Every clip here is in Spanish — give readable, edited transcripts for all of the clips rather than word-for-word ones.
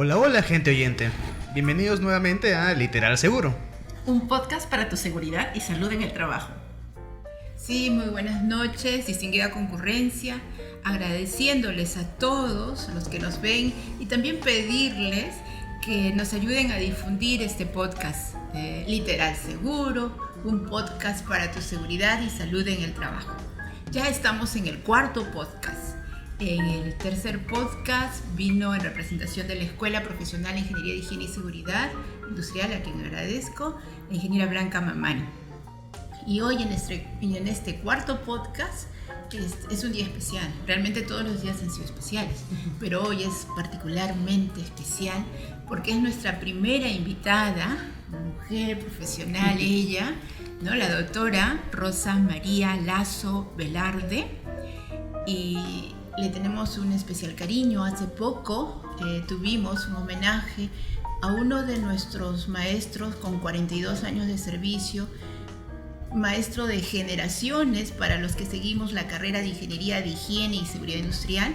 Hola, hola, gente oyente. Bienvenidos nuevamente a Literal Seguro. Un podcast para tu seguridad y salud en el trabajo. Sí, muy buenas noches, distinguida concurrencia, agradeciéndoles a todos los que nos ven y también pedirles que nos ayuden a difundir este podcast Literal Seguro, un podcast para tu seguridad y salud en el trabajo. Ya estamos en el cuarto podcast. En el tercer podcast vino en representación de la Escuela Profesional de Ingeniería de Higiene y Seguridad Industrial, a quien agradezco, la ingeniera Blanca Mamani. Y hoy en este cuarto podcast es un día especial. Realmente todos los días han sido especiales, pero hoy es particularmente especial porque es nuestra primera invitada, mujer profesional ella, ¿no? La doctora Rosa María Lazo Velarde, y le tenemos un especial cariño. Hace poco tuvimos un homenaje a uno de nuestros maestros con 42 años de servicio, maestro de generaciones para los que seguimos la carrera de Ingeniería de Higiene y Seguridad Industrial.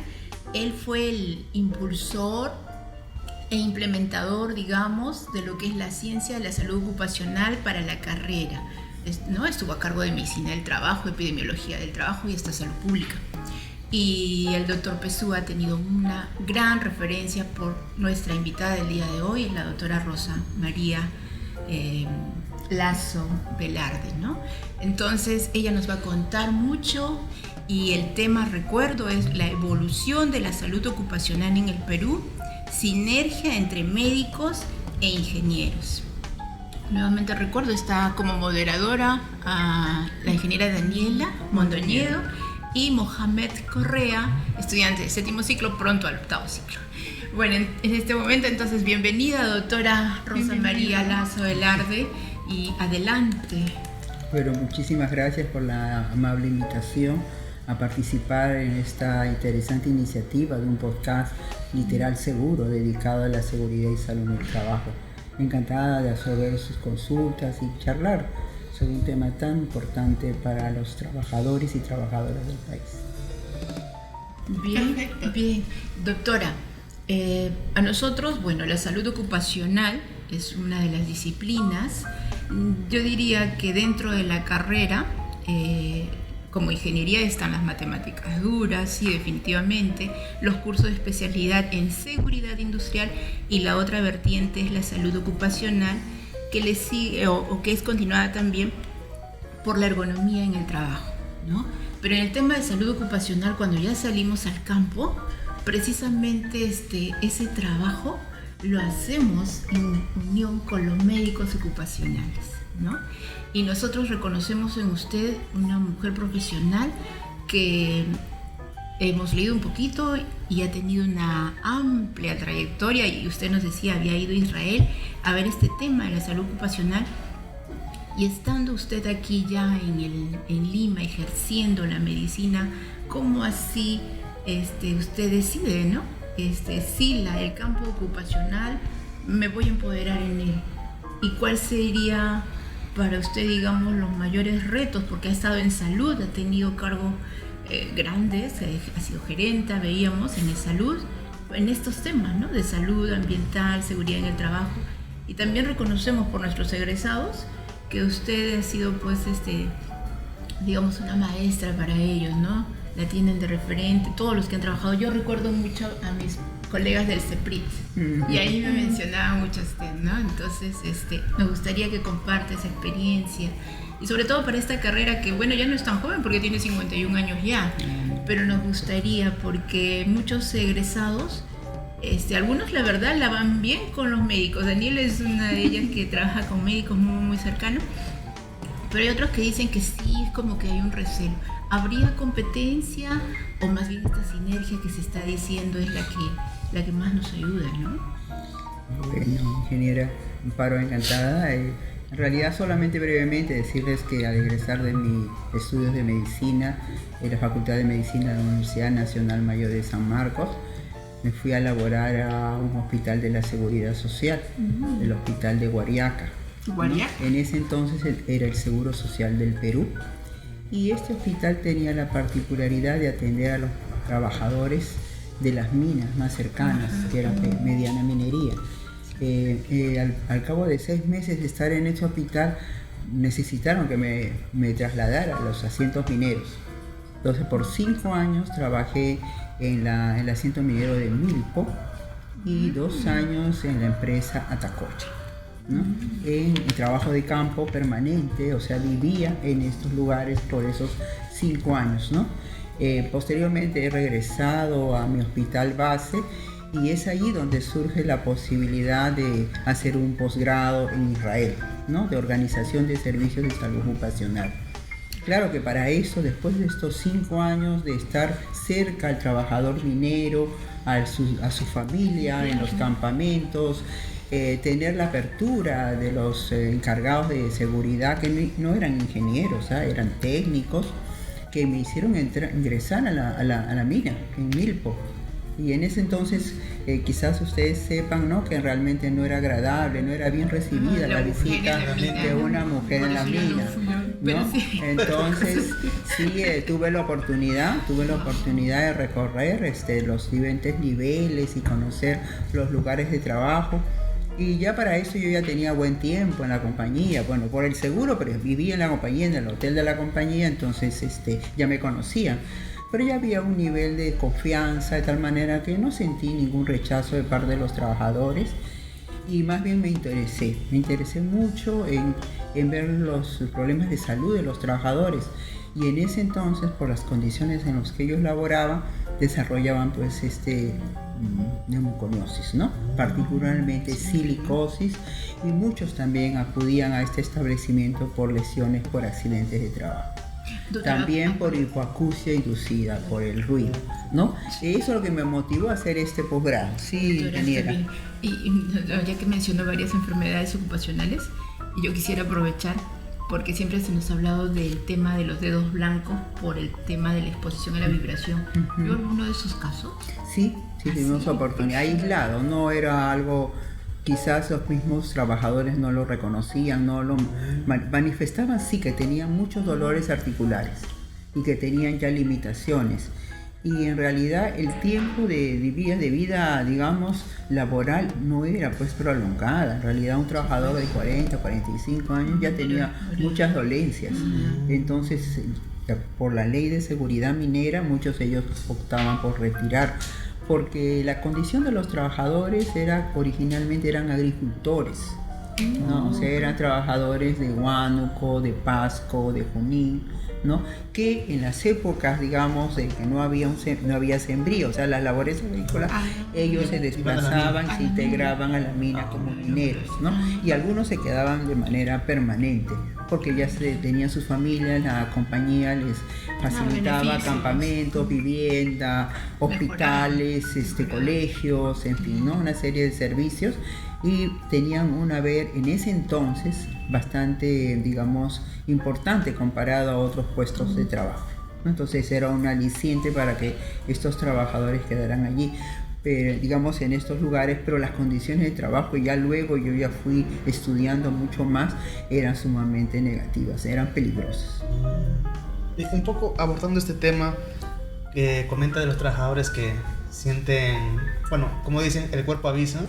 Él fue el impulsor e implementador, digamos, de lo que es la ciencia de la salud ocupacional para la carrera, ¿no? Estuvo a cargo de Medicina del Trabajo, Epidemiología del Trabajo y hasta Salud Pública. Y el doctor Pesú ha tenido una gran referencia por nuestra invitada del día de hoy, es la doctora Rosa María Lazo Velarde, ¿no? Entonces ella nos va a contar mucho, y el tema, recuerdo, es la evolución de la salud ocupacional en el Perú, sinergia entre médicos e ingenieros. Nuevamente recuerdo, está como moderadora a la ingeniera Daniela Mondoñedo y Mohamed Correa, estudiante de séptimo ciclo, pronto al octavo ciclo. Bueno, en este momento entonces, bienvenida doctora Rosa María Lazo Velarde, y adelante. Bueno, muchísimas gracias por la amable invitación a participar en esta interesante iniciativa de un podcast Literal Seguro dedicado a la seguridad y salud en el trabajo. Encantada de absorber sus consultas y charlar sobre un tema tan importante para los trabajadores y trabajadoras del país. Bien, bien. Doctora, a nosotros, bueno, la salud ocupacional es una de las disciplinas. Yo diría que dentro de la carrera, como ingeniería, están las matemáticas duras, sí, definitivamente, los cursos de especialidad en seguridad industrial, y la otra vertiente es la salud ocupacional, que le sigue o que es continuada también por la ergonomía en el trabajo, ¿no? Pero en el tema de salud ocupacional, cuando ya salimos al campo, precisamente ese trabajo lo hacemos en unión con los médicos ocupacionales, ¿no? Y nosotros reconocemos en usted una mujer profesional que hemos leído un poquito y ha tenido una amplia trayectoria, y usted nos decía, había ido a Israel a ver este tema de la salud ocupacional, y estando usted aquí ya en Lima ejerciendo la medicina, ¿cómo así usted decide, ¿no? Sí, el campo ocupacional, me voy a empoderar en él? ¿Y cuál sería para usted, digamos, los mayores retos? Porque ha estado en salud, ha tenido cargos grandes, ha sido gerenta, veíamos, en salud, en estos temas, ¿no? De salud ambiental, seguridad en el trabajo. Y también reconocemos por nuestros egresados que usted ha sido, pues, digamos, una maestra para ellos, ¿no? La tienen de referente, todos los que han trabajado. Yo recuerdo mucho a mis colegas del CEPRIT, y ahí me mencionaba mucho usted, ¿no? Entonces, me gustaría que comparte esa experiencia, y sobre todo para esta carrera que, bueno, ya no es tan joven porque tiene 51 años ya, pero nos gustaría, porque muchos egresados, algunos la verdad la van bien con los médicos. Daniela es una de ellas que trabaja con médicos muy, muy cercanos, pero hay otros que dicen que sí, es como que hay un recelo. ¿Habría competencia, o más bien esta sinergia que se está diciendo es la que más nos ayuda, ¿no? Bueno, ingeniera Amparo, encantada. En realidad, solamente brevemente decirles que al egresar de mis estudios de medicina en la Facultad de Medicina de la Universidad Nacional Mayor de San Marcos, me fui a laborar a un hospital de la Seguridad Social, el Hospital de Guariaca. ¿Guariaca? En ese entonces era el Seguro Social del Perú, y este hospital tenía la particularidad de atender a los trabajadores de las minas más cercanas, que era Mediana Minería. Al cabo de 6 meses de estar en ese hospital, necesitaron que me trasladara a los asientos mineros. Entonces, por 5 años trabajé en el asiento minero de Milpo y 2 años en la empresa Atacocha, ¿no? En trabajo de campo permanente, o sea, vivía en estos lugares por esos 5 años, ¿no? Posteriormente he regresado a mi hospital base y es allí donde surge la posibilidad de hacer un posgrado en Israel, ¿no? De Organización de Servicios de Salud Ocupacional. Claro que para eso, después de estos 5 años de estar cerca al trabajador minero, a su familia, en los campamentos, tener la apertura de los encargados de seguridad, que no eran ingenieros, eran técnicos, que me hicieron ingresar a la mina en Milpo. Y en ese entonces quizás ustedes sepan, ¿no?, que realmente no era agradable, no era bien recibida la visita de una mujer en la mina, ¿no? Entonces sí, tuve la oportunidad de recorrer los diferentes niveles y conocer los lugares de trabajo. Y ya para eso yo ya tenía buen tiempo en la compañía, bueno, por el seguro, pero vivía en la compañía, en el hotel de la compañía, entonces ya me conocían. Pero ya había un nivel de confianza de tal manera que no sentí ningún rechazo de parte de los trabajadores y más bien me interesé mucho en ver los problemas de salud de los trabajadores y en ese entonces, por las condiciones en las que ellos laboraban, desarrollaban pues neumoconiosis, ¿no? Particularmente silicosis, y muchos también acudían a este establecimiento por lesiones por accidentes de trabajo. Doctora, también por hipoacusia inducida, por el ruido, ¿no? Eso es lo que me motivó a hacer este posgrado. Sí, ingeniera. Y ya que mencionó varias enfermedades ocupacionales, yo quisiera aprovechar, porque siempre se nos ha hablado del tema de los dedos blancos por el tema de la exposición a la vibración. ¿Vio alguno de esos casos? Sí, tuvimos oportunidad, aislado, no era algo... Quizás los mismos trabajadores no lo reconocían, no lo manifestaban, sí, que tenían muchos dolores articulares y que tenían ya limitaciones. Y en realidad el tiempo de vida, digamos, laboral no era pues prolongada. En realidad un trabajador de 40, 45 años ya tenía muchas dolencias. Entonces, por la ley de seguridad minera, muchos de ellos optaban por retirar, porque la condición de los trabajadores originalmente eran agricultores, ¿no? O sea, eran trabajadores de Huánuco, de Pasco, de Junín, ¿no? Que en las épocas, digamos, de que no había sembrío, o sea, las labores agrícolas, ellos se desplazaban, se integraban a la mina como mineros, ¿no? Y algunos se quedaban de manera permanente, porque ya tenían sus familias, la compañía les facilitaba campamentos, vivienda, hospitales, colegios, en fin, ¿no? Una serie de servicios, y tenían un haber en ese entonces bastante, digamos, importante comparado a otros puestos de trabajo, ¿no? Entonces era un aliciente para que estos trabajadores quedaran allí, digamos, en estos lugares, pero las condiciones de trabajo, ya luego yo ya fui estudiando mucho más, eran sumamente negativas, eran peligrosas. Y un poco abordando este tema, comenta de los trabajadores que sienten, bueno, como dicen, el cuerpo avisa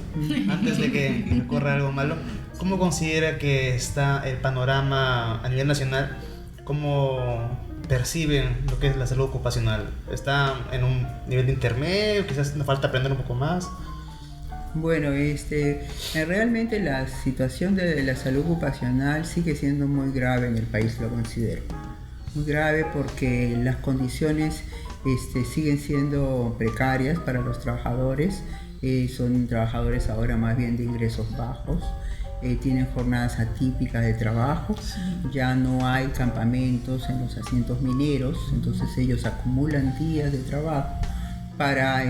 antes de que ocurra algo malo. ¿Cómo considera que está el panorama a nivel nacional? ¿Cómo perciben lo que es la salud ocupacional? ¿Está en un nivel de intermedio? ¿Quizás nos falta aprender un poco más? Bueno, realmente la situación de la salud ocupacional sigue siendo muy grave en el país, lo considero. Muy grave porque las condiciones siguen siendo precarias para los trabajadores. Son trabajadores ahora más bien de ingresos bajos. Tienen jornadas atípicas de trabajo, ya no hay campamentos en los asientos mineros, entonces ellos acumulan días de trabajo para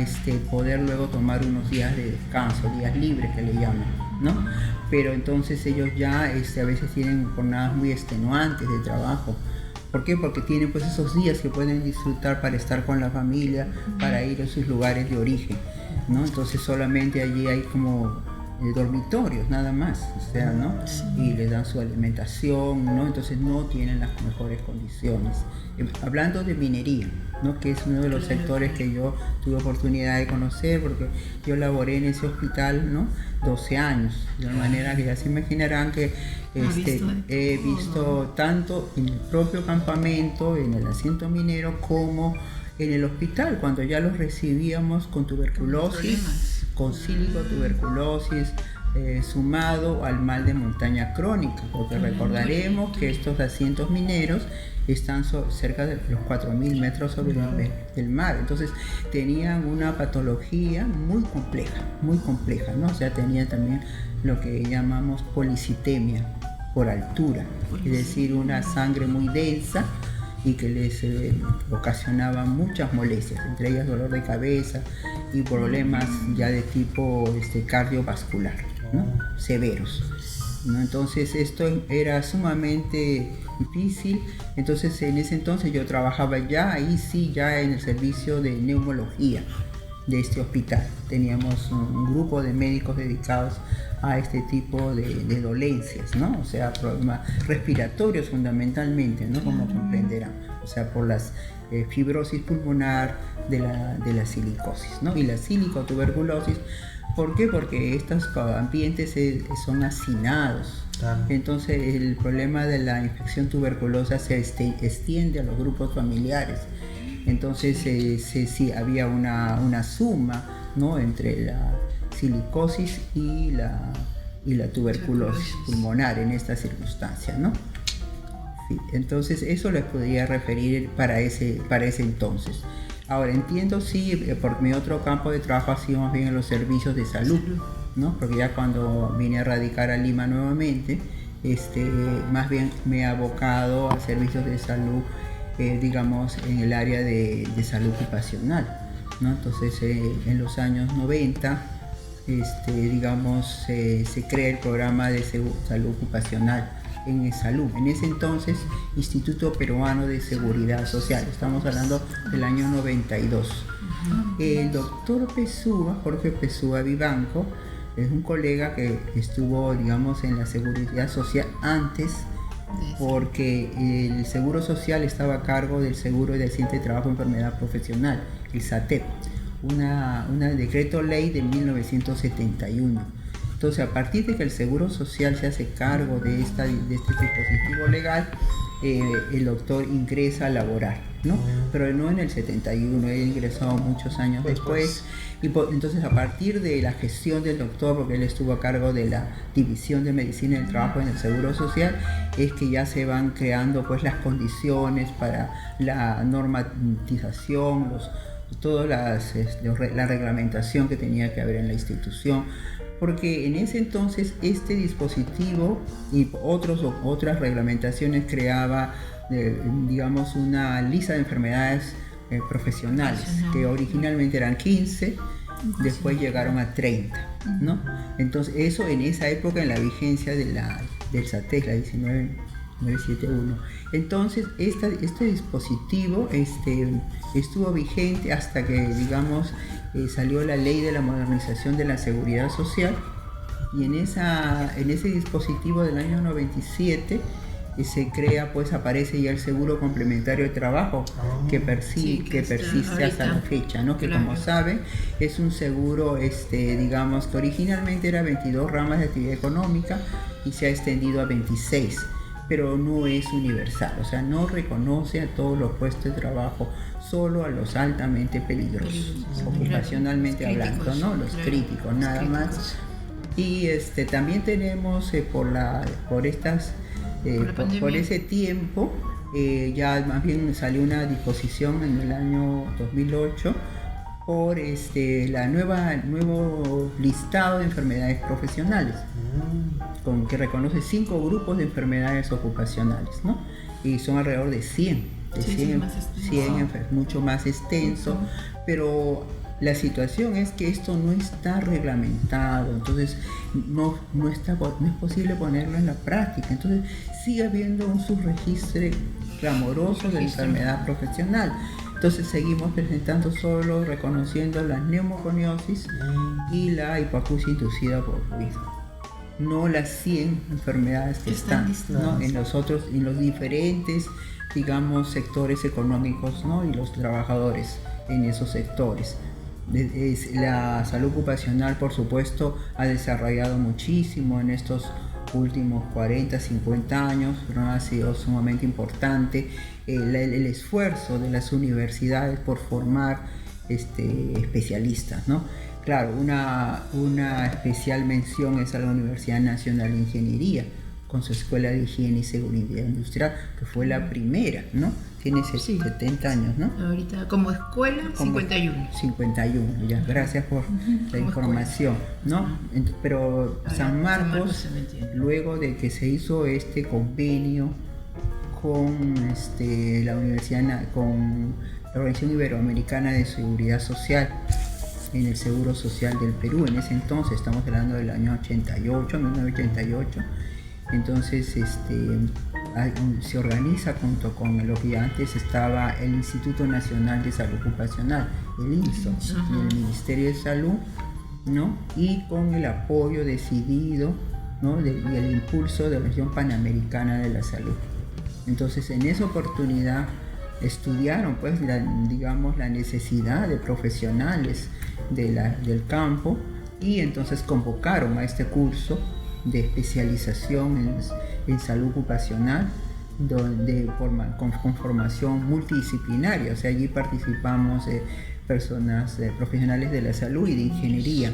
poder luego tomar unos días de descanso, días libres que le llaman, ¿no? Pero entonces ellos ya a veces tienen jornadas muy extenuantes de trabajo. ¿Por qué? Porque tienen pues esos días que pueden disfrutar para estar con la familia, para ir a sus lugares de origen, ¿no? Entonces solamente allí hay como dormitorios nada más, o sea, ¿no? Sí. Y les dan su alimentación, ¿no? Entonces no tienen las mejores condiciones. Hablando de minería, ¿no? Que es uno de los sectores que yo tuve oportunidad de conocer, porque yo laboré en ese hospital, ¿no? 12 años, de manera que ya se imaginarán que he visto tanto en el propio campamento, en el asiento minero, como en el hospital, cuando ya los recibíamos con tuberculosis, con sílico-tuberculosis, sumado al mal de montaña crónica, porque recordaremos que estos asientos mineros están cerca de los 4.000 metros sobre el nivel del mar, entonces tenían una patología muy compleja, ¿no? O sea, tenían también lo que llamamos policitemia por altura, es decir, una sangre muy densa y que les ocasionaba muchas molestias, entre ellas dolor de cabeza y problemas ya de tipo cardiovascular, ¿no? Severos, ¿no? Entonces esto era sumamente difícil. Entonces en ese entonces yo trabajaba ya en el servicio de neumología de este hospital. Teníamos un grupo de médicos dedicados a este tipo de dolencias, ¿no? O sea, problemas respiratorios fundamentalmente, ¿no? Como comprenderán, o sea, por las fibrosis pulmonar de la silicosis, ¿no? Y la sílico-tuberculosis, ¿por qué? Porque estos ambientes son hacinados. Claro. Entonces el problema de la infección tuberculosa se extiende a los grupos familiares. Entonces sí había una suma, ¿no? Entre la silicosis y la tuberculosis pulmonar en esta circunstancia, ¿no? Sí, entonces eso les podría referir para ese entonces. Ahora entiendo, sí, por mi otro campo de trabajo ha sido más bien en los servicios de salud, ¿no? Porque ya cuando vine a radicar a Lima nuevamente, más bien me he abocado a servicios de salud, digamos, en el área de salud ocupacional, ¿no? Entonces en los años 90, digamos, se crea el programa de salud ocupacional en salud. En ese entonces, Instituto Peruano de Seguridad Social, estamos hablando del año 92. El doctor Pesúa, Jorge Pesúa Vivanco, es un colega que estuvo, digamos, en la seguridad social antes, porque el seguro social estaba a cargo del seguro de accidente de trabajo y enfermedad profesional, el SATEP, una decreto ley de 1971. Entonces, a partir de que el seguro social se hace cargo de este dispositivo legal, el doctor ingresa a laborar, ¿no? Pero no en el 71, él ingresó muchos años después. Y entonces, a partir de la gestión del doctor, porque él estuvo a cargo de la División de Medicina del Trabajo en el Seguro Social, es que ya se van creando pues las condiciones para la normatización, toda la reglamentación que tenía que haber en la institución. Porque en ese entonces este dispositivo y otras reglamentaciones creaba, digamos, una lista de enfermedades profesionales, que originalmente eran 15, después llegaron a 30, ¿no? Entonces eso en esa época, en la vigencia del SATES, la 19971. Entonces este dispositivo estuvo vigente hasta que, digamos, salió la ley de la modernización de la seguridad social, y en ese dispositivo del año 97 se crea, pues aparece ya el seguro complementario de trabajo, que persiste hasta la fecha, ¿no? Que como saben es un seguro, digamos, que originalmente era 22 ramas de actividad económica y se ha extendido a 26, pero no es universal, o sea, no reconoce a todos los puestos de trabajo, solo a los altamente peligrosos, ocupacionalmente hablando, ¿no? Los críticos, nada más. Y también tenemos por ese tiempo, ya más bien salió una disposición en el año 2008 por nuevo listado de enfermedades profesionales, con que reconoce 5 grupos de enfermedades ocupacionales, ¿no? Y son alrededor de 100, mucho más extenso, pero la situación es que esto no está reglamentado, entonces no es posible ponerlo en la práctica, entonces sigue habiendo un subregistro clamoroso de enfermedad profesional. Entonces seguimos presentando solo reconociendo la neumoconiosis y la hipoacusia inducida por ruido, no las 100 enfermedades que están, ¿no? en los diferentes, digamos, sectores económicos, ¿no? y los trabajadores en esos sectores. La salud ocupacional, por supuesto, ha desarrollado muchísimo en estos últimos 40, 50 años, pero ha sido sumamente importante el esfuerzo de las universidades por formar especialistas, ¿no? Claro, una especial mención es a la Universidad Nacional de Ingeniería, con su Escuela de Higiene y Seguridad Industrial, que fue la primera, ¿no? Tiene 70 años, ¿no? Ahorita como escuela, 51. 51, ya. Gracias por la información, ¿no? Pero San Marcos, luego de que se hizo este convenio con la Universidad, con la Organización Iberoamericana de Seguridad Social, en el Seguro Social del Perú, en ese entonces, estamos hablando del año 88, 1988, entonces se organiza junto con lo que antes estaba el Instituto Nacional de Salud Ocupacional, el INSO, y el Ministerio de Salud, ¿no? Y con el apoyo decidido, ¿no? y el impulso de la Región Panamericana de la Salud. Entonces, en esa oportunidad estudiaron, pues, la necesidad de profesionales del campo, y entonces convocaron a este curso de especialización en salud ocupacional con formación multidisciplinaria. O sea, allí participamos personas profesionales de la salud y de ingeniería,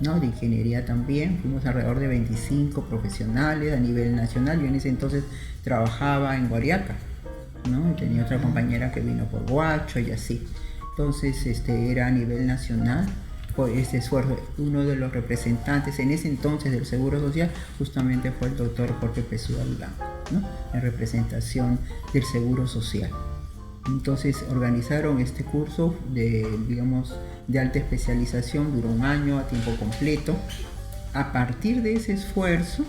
¿no? De ingeniería también, fuimos alrededor de 25 profesionales a nivel nacional. Yo en ese entonces trabajaba en Guariaca, ¿no? Y tenía otra compañera que vino por Huacho y así. Entonces era a nivel nacional por este esfuerzo. Uno de los representantes en ese entonces del Seguro Social justamente fue el doctor Jorge Pessoa Blanco, ¿no? En representación del Seguro Social. Entonces organizaron este curso de alta especialización, duró un año a tiempo completo. A partir de ese esfuerzo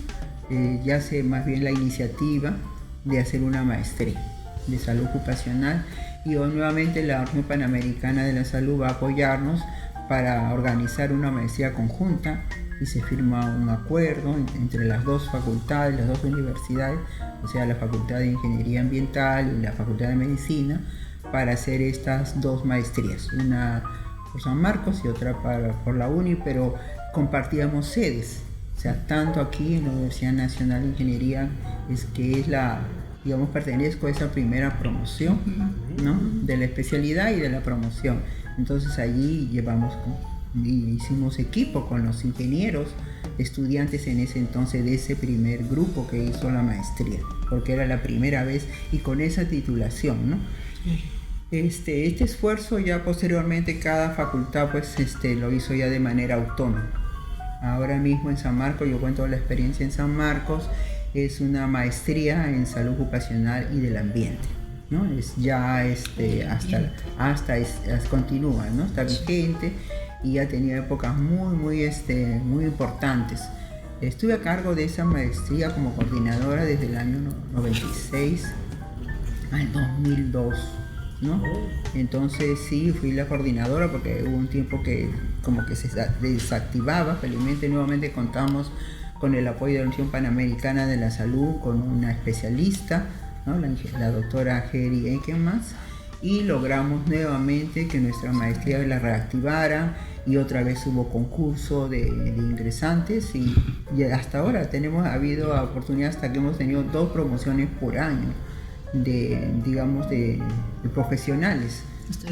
yace más bien la iniciativa de hacer una maestría de salud ocupacional, y hoy nuevamente la Región Panamericana de la Salud va a apoyarnos para organizar una maestría conjunta, y se firma un acuerdo entre las dos facultades, las dos universidades, o sea, la Facultad de Ingeniería Ambiental y la Facultad de Medicina, para hacer estas dos maestrías, una por San Marcos y otra por la UNI, pero compartíamos sedes. O sea, tanto aquí en la Universidad Nacional de Ingeniería pertenezco a esa primera promoción, ¿no? De la especialidad y de la promoción. Entonces allí hicimos equipo con los ingenieros, estudiantes en ese entonces de ese primer grupo que hizo la maestría, porque era la primera vez, y con esa titulación, ¿no? Este esfuerzo ya posteriormente cada facultad lo hizo ya de manera autónoma. Ahora mismo en San Marcos, yo cuento la experiencia en San Marcos, es una maestría en salud ocupacional y del ambiente, ¿no? Es ya continúa, ¿no? Está vigente y ha tenido épocas muy importantes. Estuve a cargo de esa maestría como coordinadora desde el año 96 al 2002, ¿no? Entonces sí, fui la coordinadora porque hubo un tiempo que como que se desactivaba. Felizmente nuevamente contamos con el apoyo de la Unión Panamericana de la Salud, con una especialista, ¿no? la doctora Geri Ekenmans, y logramos nuevamente que nuestra maestría la reactivara, y otra vez hubo concurso de ingresantes, y hasta ahora ha habido oportunidad hasta que hemos tenido 2 promociones por año de profesionales,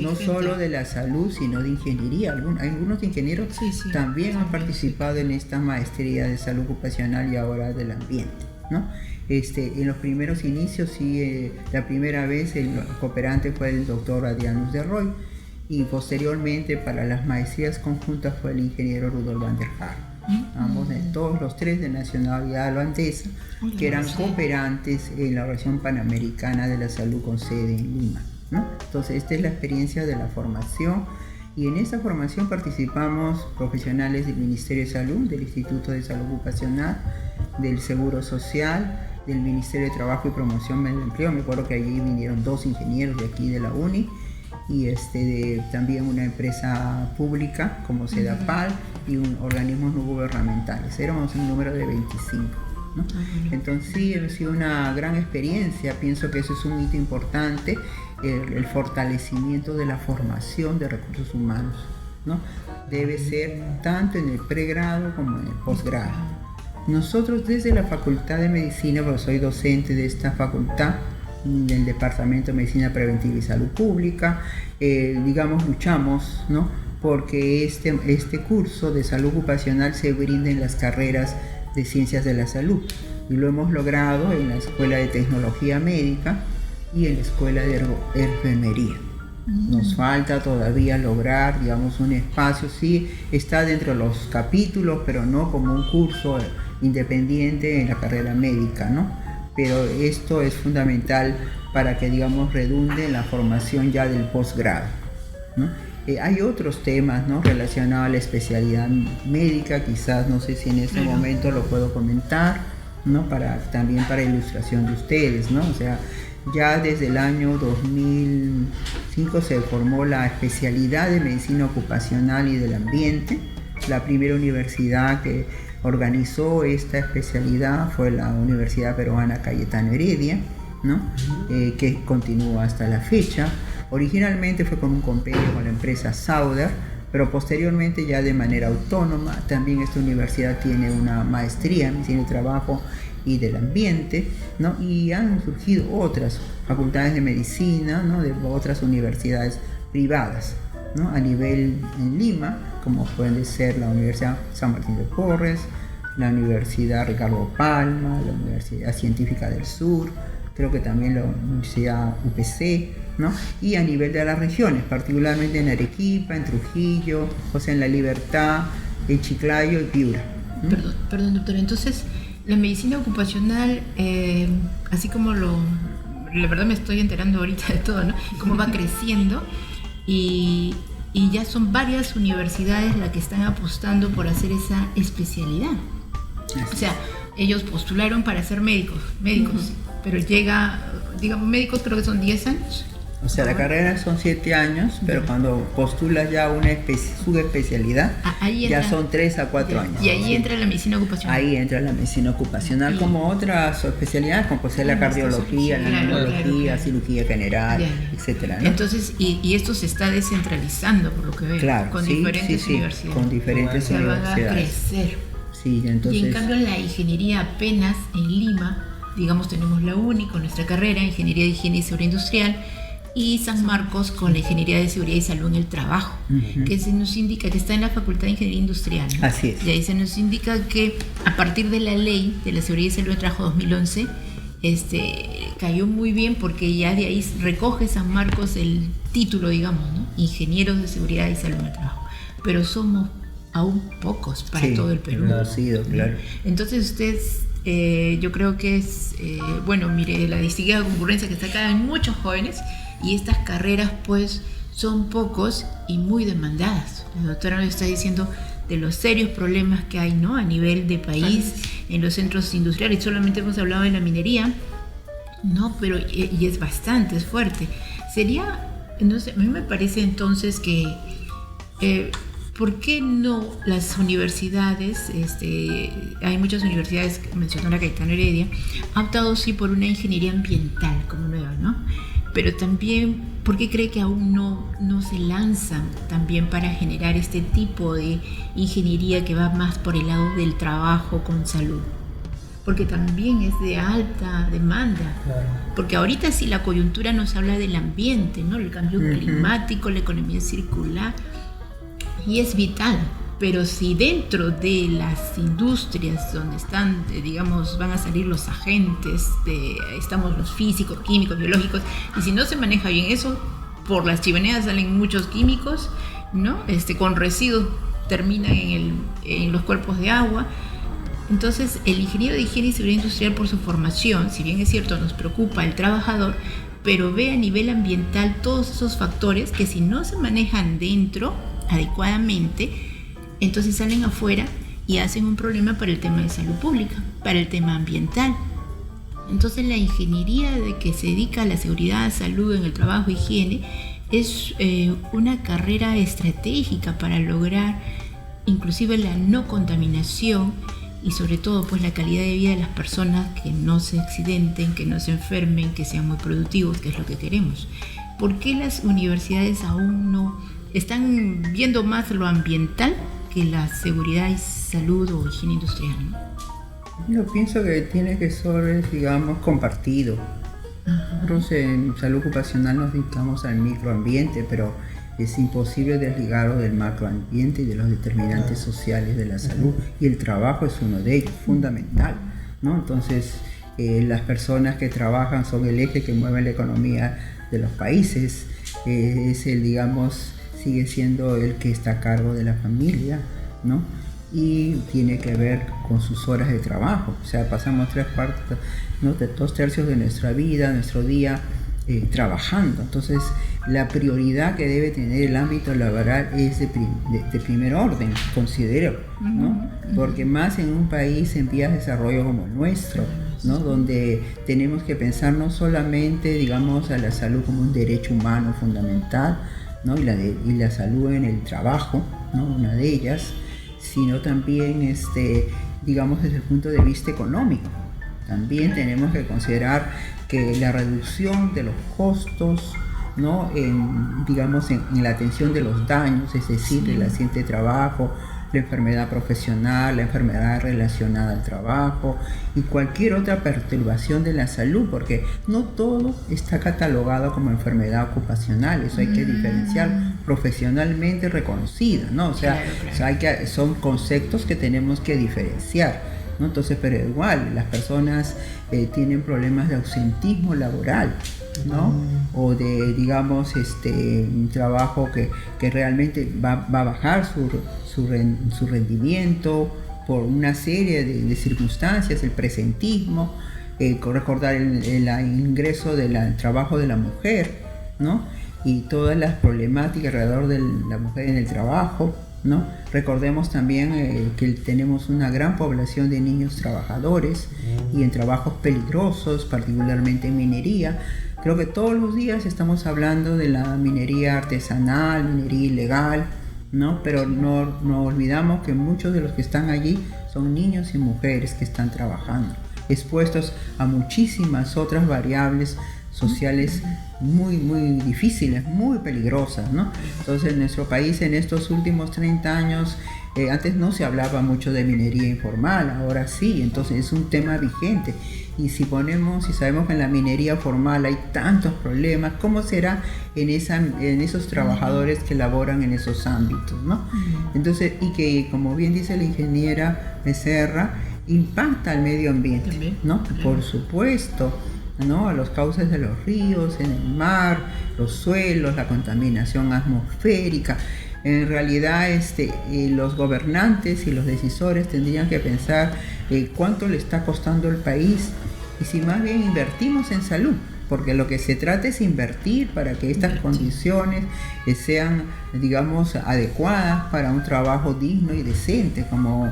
no solo de la salud, sino de ingeniería. Algunos ingenieros también han participado en esta maestría de salud ocupacional y ahora del ambiente, ¿no? En los primeros inicios, la primera vez el cooperante fue el doctor Adrianus de Roy, y posteriormente para las maestrías conjuntas fue el ingeniero Rudolf van der Haar. Ambos, todos los 3 de nacionalidad holandesa, que eran cooperantes en la Organización Panamericana de la Salud con sede en Lima, ¿no? Entonces esta es la experiencia de la formación, y en esta formación participamos profesionales del Ministerio de Salud, del Instituto de Salud Ocupacional, del Seguro Social, del Ministerio de Trabajo y Promoción del Empleo. Me acuerdo que allí vinieron 2 ingenieros de aquí de la UNI, y también una empresa pública como Sedapal y organismos no gubernamentales. Éramos un número de 25. ¿no? Entonces sí, ha sido una gran experiencia. Pienso que eso es un hito importante, el fortalecimiento de la formación de recursos humanos, ¿no? Debe ser tanto en el pregrado como en el posgrado. Nosotros desde la Facultad de Medicina, porque soy docente de esta facultad, del Departamento de Medicina Preventiva y Salud Pública, luchamos, ¿no? Porque este curso de salud ocupacional se brinda en las carreras de Ciencias de la Salud, y lo hemos logrado en la Escuela de Tecnología Médica y en la Escuela de Enfermería. Nos falta todavía lograr, un espacio, sí está dentro de los capítulos, pero no como un curso independiente en la carrera médica, ¿no? Pero esto es fundamental para que, redunde en la formación ya del posgrado, ¿no? Hay otros temas, ¿no?, relacionados a la especialidad médica, quizás, no sé si en este momento lo puedo comentar, ¿no?, también para ilustración de ustedes, ¿no? O sea, ya desde el año 2005 se formó la especialidad de medicina ocupacional y del ambiente. La primera universidad que organizó esta especialidad fue la Universidad Peruana Cayetano Heredia, ¿no? Que continúa hasta la fecha. Originalmente fue con un convenio con la empresa Sauder, pero posteriormente ya de manera autónoma. También esta universidad tiene una maestría en medicina del trabajo y del ambiente, ¿no? Y han surgido otras facultades de medicina, ¿no?, de otras universidades privadas, ¿no?, a nivel en Lima, como pueden ser la Universidad San Martín de Porres, la Universidad Ricardo Palma, la Universidad Científica del Sur, creo que también la Universidad UPC, ¿no? Y a nivel de las regiones, particularmente en Arequipa, en Trujillo, o sea, en La Libertad, en Chiclayo y Piura. Perdón, doctora. Entonces, la medicina ocupacional, así como la verdad me estoy enterando ahorita de todo, ¿no?, cómo va creciendo, y ya son varias universidades las que están apostando por hacer esa especialidad. O sea, ellos postularon para ser médicos, pero médicos creo que son 10 años. O sea, la carrera son 7 años, pero cuando postulas ya una subespecialidad, ya son 3 a 4 años. Y ahí entra la medicina ocupacional. Ahí entra la medicina ocupacional, como otras especialidades, como puede ser la cardiología, la neurología, cirugía general, etcétera, ¿no? Entonces, y esto se está descentralizando, por lo que veo, con diferentes universidades. Con diferentes universidades. Van a crecer. Sí, entonces... Y en cambio en la ingeniería apenas en Lima, tenemos la UNI con nuestra carrera, Ingeniería de Higiene y Seguridad Industrial, y San Marcos con la Ingeniería de Seguridad y Salud en el Trabajo, que se nos indica que está en la Facultad de Ingeniería Industrial, ¿no? Así es. Y ahí se nos indica que a partir de la Ley de la Seguridad y Salud en el Trabajo 2011, cayó muy bien, porque ya de ahí recoge San Marcos el título, ¿no?, Ingenieros de Seguridad y Salud en el Trabajo. Pero somos aún pocos para todo el Perú. Claro. Entonces ustedes... yo creo que es, mire, la distinguida concurrencia que está acá en muchos jóvenes, y estas carreras pues son pocos y muy demandadas. La doctora nos está diciendo de los serios problemas que hay, ¿no?, a nivel de país, en los centros industriales. Solamente hemos hablado de la minería, ¿no?, pero y es bastante, es fuerte. A mí me parece entonces que ¿por qué no las universidades, hay muchas universidades, mencionó la Cayetano Heredia, ha optado sí por una ingeniería ambiental como nueva, ¿no? Pero también, ¿por qué cree que aún no se lanzan también para generar este tipo de ingeniería que va más por el lado del trabajo con salud? Porque también es de alta demanda. Claro. Porque ahorita sí la coyuntura nos habla del ambiente, ¿no?, el cambio climático, la economía circular, y es vital. Pero si dentro de las industrias donde están, van a salir los agentes, estamos los físicos, químicos, biológicos, y si no se maneja bien eso, por las chimeneas salen muchos químicos, ¿no?, con residuos terminan en los cuerpos de agua. Entonces, el ingeniero de higiene y seguridad industrial, por su formación, si bien es cierto, nos preocupa el trabajador, pero ve a nivel ambiental todos esos factores que, si no se manejan dentro adecuadamente, entonces salen afuera y hacen un problema para el tema de salud pública, para el tema ambiental. Entonces, la ingeniería de que se dedica a la seguridad, salud en el trabajo, higiene, es una carrera estratégica para lograr inclusive la no contaminación y sobre todo pues la calidad de vida de las personas, que no se accidenten, que no se enfermen, que sean muy productivos, que es lo que queremos. ¿Por qué las universidades aún no están viendo más lo ambiental que la seguridad y salud o higiene industrial, ¿no? Yo pienso que tiene que ser, digamos, compartido. Nosotros en salud ocupacional nos dedicamos al microambiente, pero es imposible desligarlo del macroambiente y de los determinantes sociales de la salud, y el trabajo es uno de ellos, fundamental, ¿no? Entonces, las personas que trabajan son el eje que mueve la economía de los países, es el, digamos, sigue siendo el que está a cargo de la familia, ¿no? Y tiene que ver con sus horas de trabajo. O sea, pasamos 3/4, ¿no?, de 2/3 de nuestra vida, nuestro día trabajando. Entonces, la prioridad que debe tener el ámbito laboral es de primer orden, considero, ¿no? Porque más en un país en vías de desarrollo como el nuestro, ¿no?, donde tenemos que pensar no solamente, digamos, a la salud como un derecho humano fundamental, ¿no?, y la salud en el trabajo, ¿no?, una de ellas, sino también, digamos, desde el punto de vista económico. También tenemos que considerar que la reducción de los costos, ¿no?, digamos, en la atención de los daños, es decir, el accidente de trabajo, la enfermedad profesional, la enfermedad relacionada al trabajo y cualquier otra perturbación de la salud, porque no todo está catalogado como enfermedad ocupacional, eso hay que diferenciar, profesionalmente reconocida, ¿no? O sea, claro. Son conceptos que tenemos que diferenciar, ¿no? Entonces, pero igual, las personas tienen problemas de ausentismo laboral, ¿no? O de, digamos, un trabajo que realmente va a bajar su rendimiento por una serie de circunstancias, el presentismo, recordar el ingreso del trabajo de la mujer, ¿no? Y todas las problemáticas alrededor de la mujer en el trabajo, ¿no? Recordemos también que tenemos una gran población de niños trabajadores y en trabajos peligrosos, particularmente en minería. Creo que todos los días estamos hablando de la minería artesanal, minería ilegal, ¿no? Pero no olvidamos que muchos de los que están allí son niños y mujeres que están trabajando, expuestos a muchísimas otras variables sociales muy, muy difíciles, muy peligrosas, ¿no? Entonces, en nuestro país, en estos últimos 30 años, antes no se hablaba mucho de minería informal, ahora sí, entonces es un tema vigente. Y si sabemos que en la minería formal hay tantos problemas, ¿cómo será en esos trabajadores que laboran en esos ámbitos, ¿no? Entonces, y que, como bien dice la ingeniera Becerra, impacta al medio ambiente, ¿no? Por supuesto, ¿no? A los cauces de los ríos, en el mar, los suelos, la contaminación atmosférica. En realidad, los gobernantes y los decisores tendrían que pensar cuánto le está costando al país y si más bien invertimos en salud, porque lo que se trata es invertir para que estas condiciones sean, digamos, adecuadas para un trabajo digno y decente, como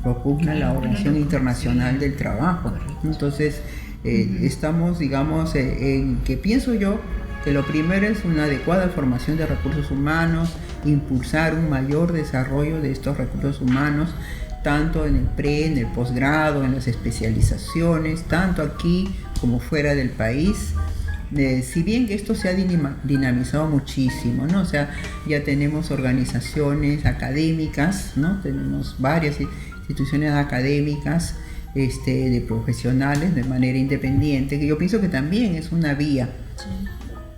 propugna la Organización Internacional del Trabajo. Entonces, estamos, digamos, en que pienso yo que lo primero es una adecuada formación de recursos humanos, impulsar un mayor desarrollo de estos recursos humanos, tanto en el en el posgrado, en las especializaciones, tanto aquí como fuera del país. Si bien que esto se ha dinamizado muchísimo, ¿no? O sea, ya tenemos organizaciones académicas, ¿no? Tenemos varias instituciones académicas, de profesionales de manera independiente, que yo pienso que también es una vía. Sí.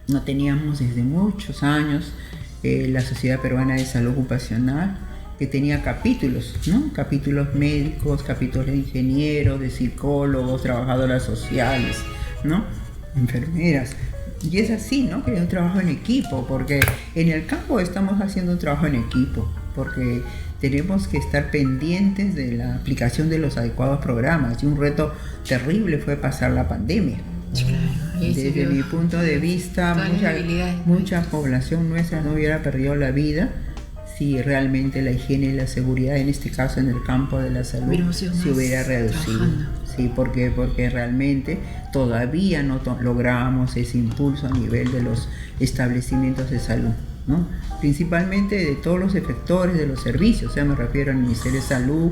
No teníamos desde muchos años la Sociedad Peruana de Salud Ocupacional, que tenía capítulos, ¿no? Capítulos médicos, capítulos de ingenieros, de psicólogos, trabajadoras sociales, ¿no? Enfermeras. Y es así, ¿no? Que hay un trabajo en equipo, porque en el campo estamos haciendo un trabajo en equipo, porque tenemos que estar pendientes de la aplicación de los adecuados programas. Y un reto terrible fue pasar la pandemia. Desde mi punto de vista, mucha población nuestra no hubiera perdido la vida si realmente la higiene y la seguridad, en este caso en el campo de la salud, se hubiera reducido. Sí, porque realmente todavía no logramos ese impulso a nivel de los establecimientos de salud, ¿no? Principalmente de todos los efectores de los servicios, o sea, me refiero al Ministerio de Salud,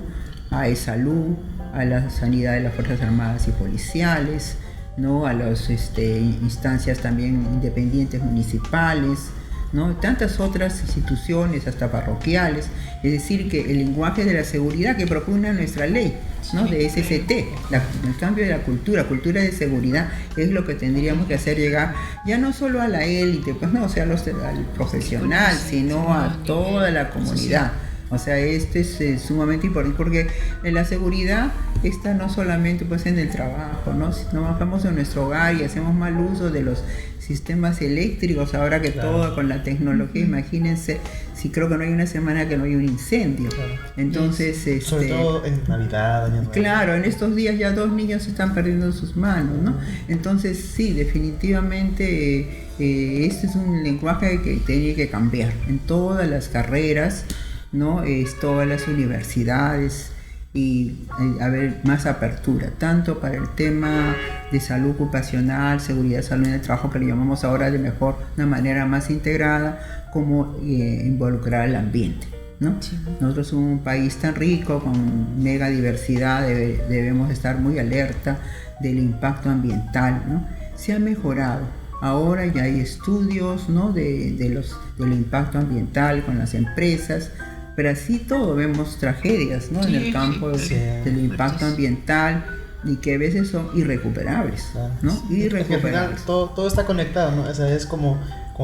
a E-Salud, a la sanidad de las Fuerzas Armadas y Policiales, ¿no? A las instancias también independientes municipales, ¿no? Tantas otras instituciones, hasta parroquiales. Es decir, que el lenguaje de la seguridad que propone nuestra ley, ¿no? De SST, el cambio de la cultura de seguridad, es lo que tendríamos que hacer llegar ya no solo a la élite, pues no, o sea, al profesional, sino a toda la comunidad. O sea, este es sumamente importante porque en la seguridad está no solamente pues en el trabajo, ¿no? Si nos bajamos en nuestro hogar y hacemos mal uso de los sistemas eléctricos, ahora que todo con la tecnología, imagínense, si creo que no hay una semana que no hay un incendio. Entonces, sobre todo en Navidad, Año Nuevo. Claro, en estos días ya 2 niños se están perdiendo sus manos, ¿no? Entonces, sí, definitivamente este es un lenguaje que tiene que cambiar en todas las carreras, ¿no? Todas las universidades, y haber más apertura, tanto para el tema de salud ocupacional, seguridad, salud en el trabajo, que le llamamos ahora de una manera más integrada, como involucrar al ambiente, ¿no? Sí. Nosotros somos un país tan rico, con mega diversidad, debemos estar muy alerta del impacto ambiental, ¿no? Se ha mejorado. Ahora ya hay estudios, ¿no? del impacto ambiental con las empresas, pero así todo vemos tragedias, ¿no? En el campo del impacto ambiental, y que a veces son irrecuperables, ¿no? Irrecuperables. Al final todo está conectado, ¿no? O sea, es como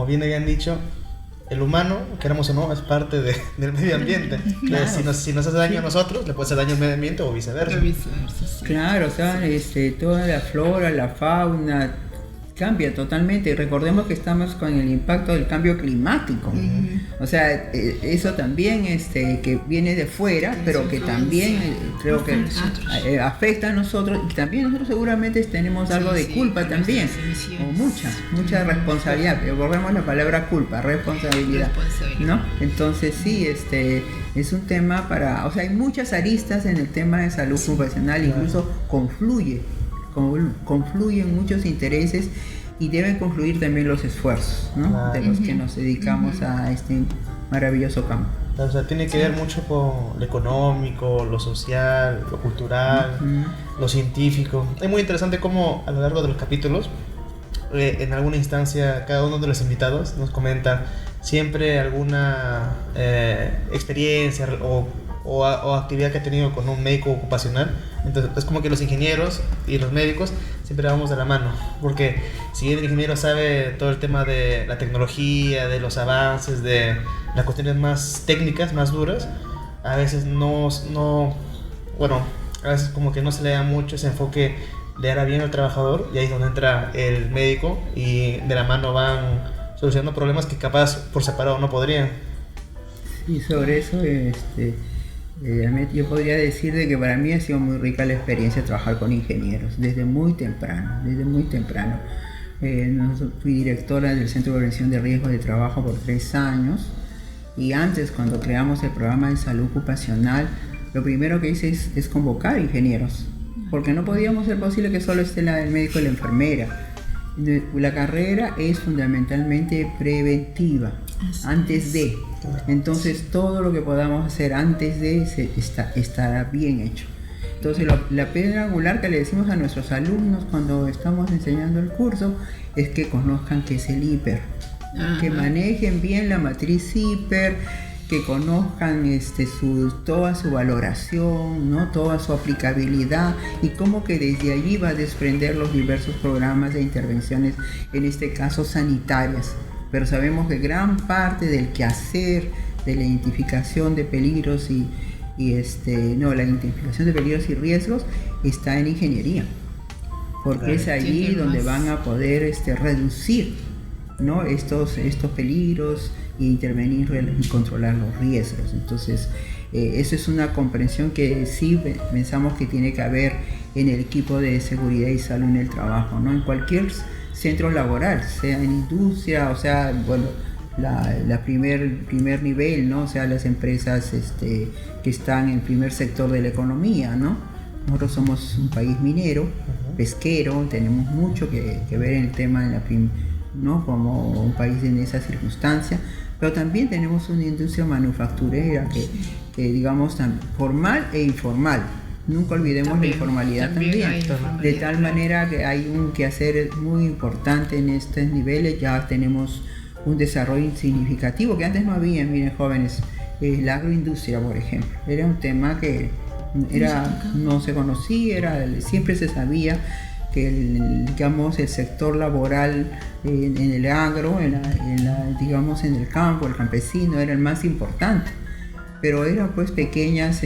bien habían dicho, el humano, queramos o no, es parte del medio ambiente. Claro. Si nos hace daño a nosotros, le puede hacer daño al medio ambiente o viceversa. Claro, o sea, toda la flora, la fauna cambia totalmente. Recordemos que estamos con el impacto del cambio climático. O sea, eso también que viene de fuera, pero que también creo que afecta a nosotros, y también nosotros seguramente tenemos algo de culpa también, o mucha responsabilidad. Pero volvemos a la palabra culpa, responsabilidad, ¿no? Entonces sí, es un tema o sea, hay muchas aristas en el tema de salud ocupacional, incluso confluyen muchos intereses, y deben confluir también los esfuerzos, ¿no? De los que nos dedicamos a este maravilloso campo. O sea, tiene que ver mucho con lo económico, lo social, lo cultural, lo científico. Es muy interesante cómo a lo largo de los capítulos, en alguna instancia, cada uno de los invitados nos comenta siempre alguna experiencia o actividad que ha tenido con un médico ocupacional. Entonces es como que los ingenieros y los médicos siempre vamos de la mano, porque si bien el ingeniero sabe todo el tema de la tecnología, de los avances, de las cuestiones más técnicas, más duras, a veces a veces como que no se le da mucho ese enfoque de dar bien al trabajador, y ahí es donde entra el médico, y de la mano van solucionando problemas que capaz por separado no podrían. Y sobre eso, yo podría decir de que para mí ha sido muy rica la experiencia de trabajar con ingenieros desde muy temprano. Fui directora del Centro de Prevención de Riesgos de Trabajo por 3 años, y antes, cuando creamos el programa de salud ocupacional, lo primero que hice es convocar ingenieros, porque no podíamos ser posible que solo esté el médico y la enfermera. La carrera es fundamentalmente preventiva, antes de. Entonces todo lo que podamos hacer antes de estará bien hecho. Entonces la piedra angular que le decimos a nuestros alumnos cuando estamos enseñando el curso es que conozcan qué es el hiper, que manejen bien la matriz hiper, que conozcan toda su valoración, ¿no? Toda su aplicabilidad, y cómo que desde allí va a desprender los diversos programas de intervenciones, en este caso sanitarias. Pero sabemos que gran parte del quehacer de la identificación de peligros la identificación de peligros y riesgos está en ingeniería, porque es allí donde van a poder reducir, ¿no? estos peligros, e intervenir y controlar los riesgos. Entonces, eso es una comprensión que sí pensamos que tiene que haber en el equipo de seguridad y salud en el trabajo, ¿no? En cualquier centro laboral, sea en industria, o sea, primer nivel, ¿no? O sea, las empresas que están en el primer sector de la economía, ¿no? Nosotros somos un país minero, pesquero, tenemos mucho que ver en el tema de ¿no? Como un país en esa circunstancia, pero también tenemos una industria manufacturera que digamos, formal e informal. Nunca olvidemos también, la informalidad también. De tal manera que hay un quehacer muy importante en estos niveles. Ya tenemos un desarrollo significativo que antes no había, miren jóvenes. La agroindustria, por ejemplo, era un tema que no se conocía, siempre se sabía que el sector laboral en el agro, digamos en el campo, el campesino, era el más importante. Pero eran pues pequeñas,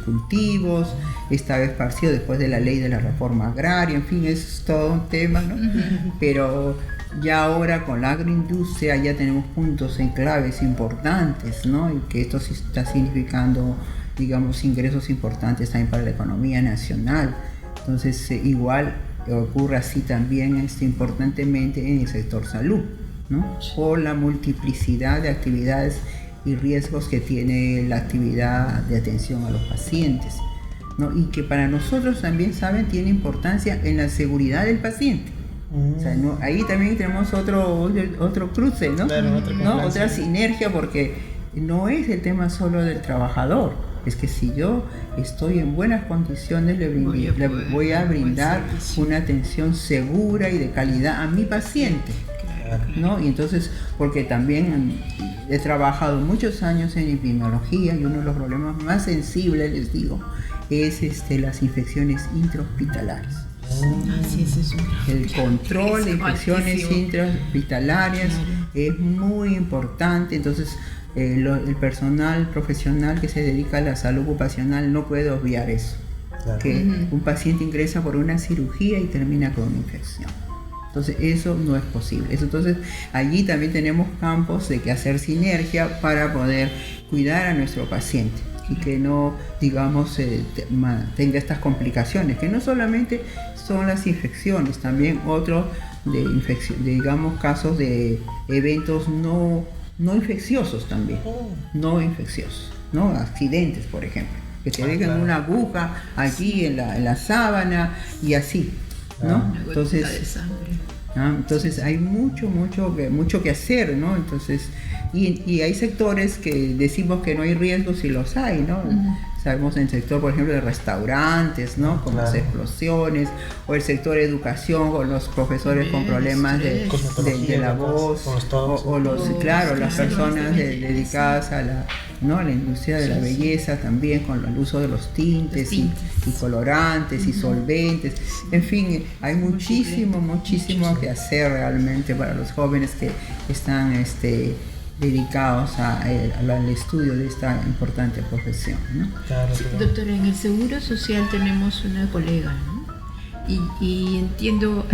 cultivos, estaba esparcido después de la ley de la reforma agraria, en fin, es todo un tema, ¿no? Pero ya ahora con la agroindustria ya tenemos puntos en claves importantes, ¿no? Y que esto sí está significando, digamos, ingresos importantes también para la economía nacional. Entonces, igual ocurre así también importantemente en el sector salud, ¿no? Por la multiplicidad de actividades y riesgos que tiene la actividad de atención a los pacientes, ¿no? Y que para nosotros también, saben, tiene importancia en la seguridad del paciente. O sea, ¿no? Ahí también tenemos otro cruce, ¿no? Claro, otra sinergia, porque no es el tema solo del trabajador, es que si yo estoy en buenas condiciones le voy a brindar una atención segura y de calidad a mi paciente, ¿no? Y entonces, porque también he trabajado muchos años en epidemiología y uno de los problemas más sensibles, les digo, es las infecciones intrahospitalarias. El control de infecciones intrahospitalarias es muy importante. Entonces el personal profesional que se dedica a la salud ocupacional no puede obviar eso, que un paciente ingresa por una cirugía y termina con una infección. Entonces eso no es posible. Entonces allí también tenemos campos de que hacer sinergia para poder cuidar a nuestro paciente y que no, digamos, tenga estas complicaciones, que no solamente son las infecciones, también otros digamos, casos de eventos no infecciosos también, no infecciosos, ¿no? Accidentes, por ejemplo, que te dejan una aguja aquí en la sábana y así, ¿no? Entonces hay mucho que hacer, ¿no? Entonces, y hay sectores que decimos que no hay riesgos y los hay, ¿no? Sabemos en el sector, por ejemplo, de restaurantes, ¿no? Con las explosiones, o el sector de educación con los profesores con problemas de la voz, o las personas dedicadas a la industria de la belleza también, con el uso de los tintes y colorantes y solventes. En fin, hay muchísimo que hacer realmente para los jóvenes que están dedicados al estudio de esta importante profesión, ¿no? Doctora, en el Seguro Social tenemos una colega, ¿no? Y entiendo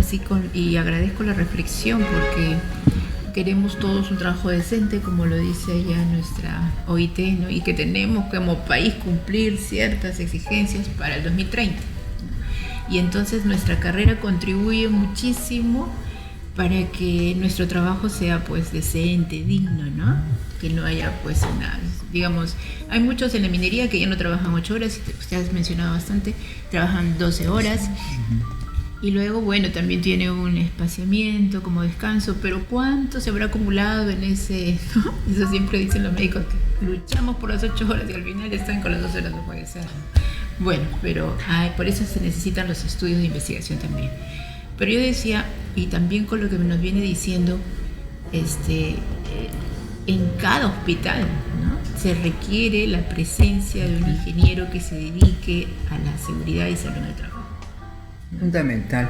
y agradezco la reflexión, porque queremos todos un trabajo decente, como lo dice ella nuestra OIT, ¿no? Y que tenemos como país cumplir ciertas exigencias para el 2030, ¿no? Y entonces nuestra carrera contribuye muchísimo para que nuestro trabajo sea pues decente, digno, ¿no? Que no haya pues digamos, hay muchos en la minería que ya no trabajan 8 horas, usted ha mencionado bastante, trabajan 12 horas. Y luego, bueno, también tiene un espaciamiento como descanso, pero ¿cuánto se habrá acumulado en ese, ¿no? Eso siempre dicen los médicos, que luchamos por las 8 horas y al final están con las 12 horas, no puede ser. Bueno, pero por eso se necesitan los estudios de investigación también. Pero yo decía, y también con lo que nos viene diciendo, en cada hospital, ¿no? Se requiere la presencia de un ingeniero que se dedique a la seguridad y salud en el trabajo. Fundamental.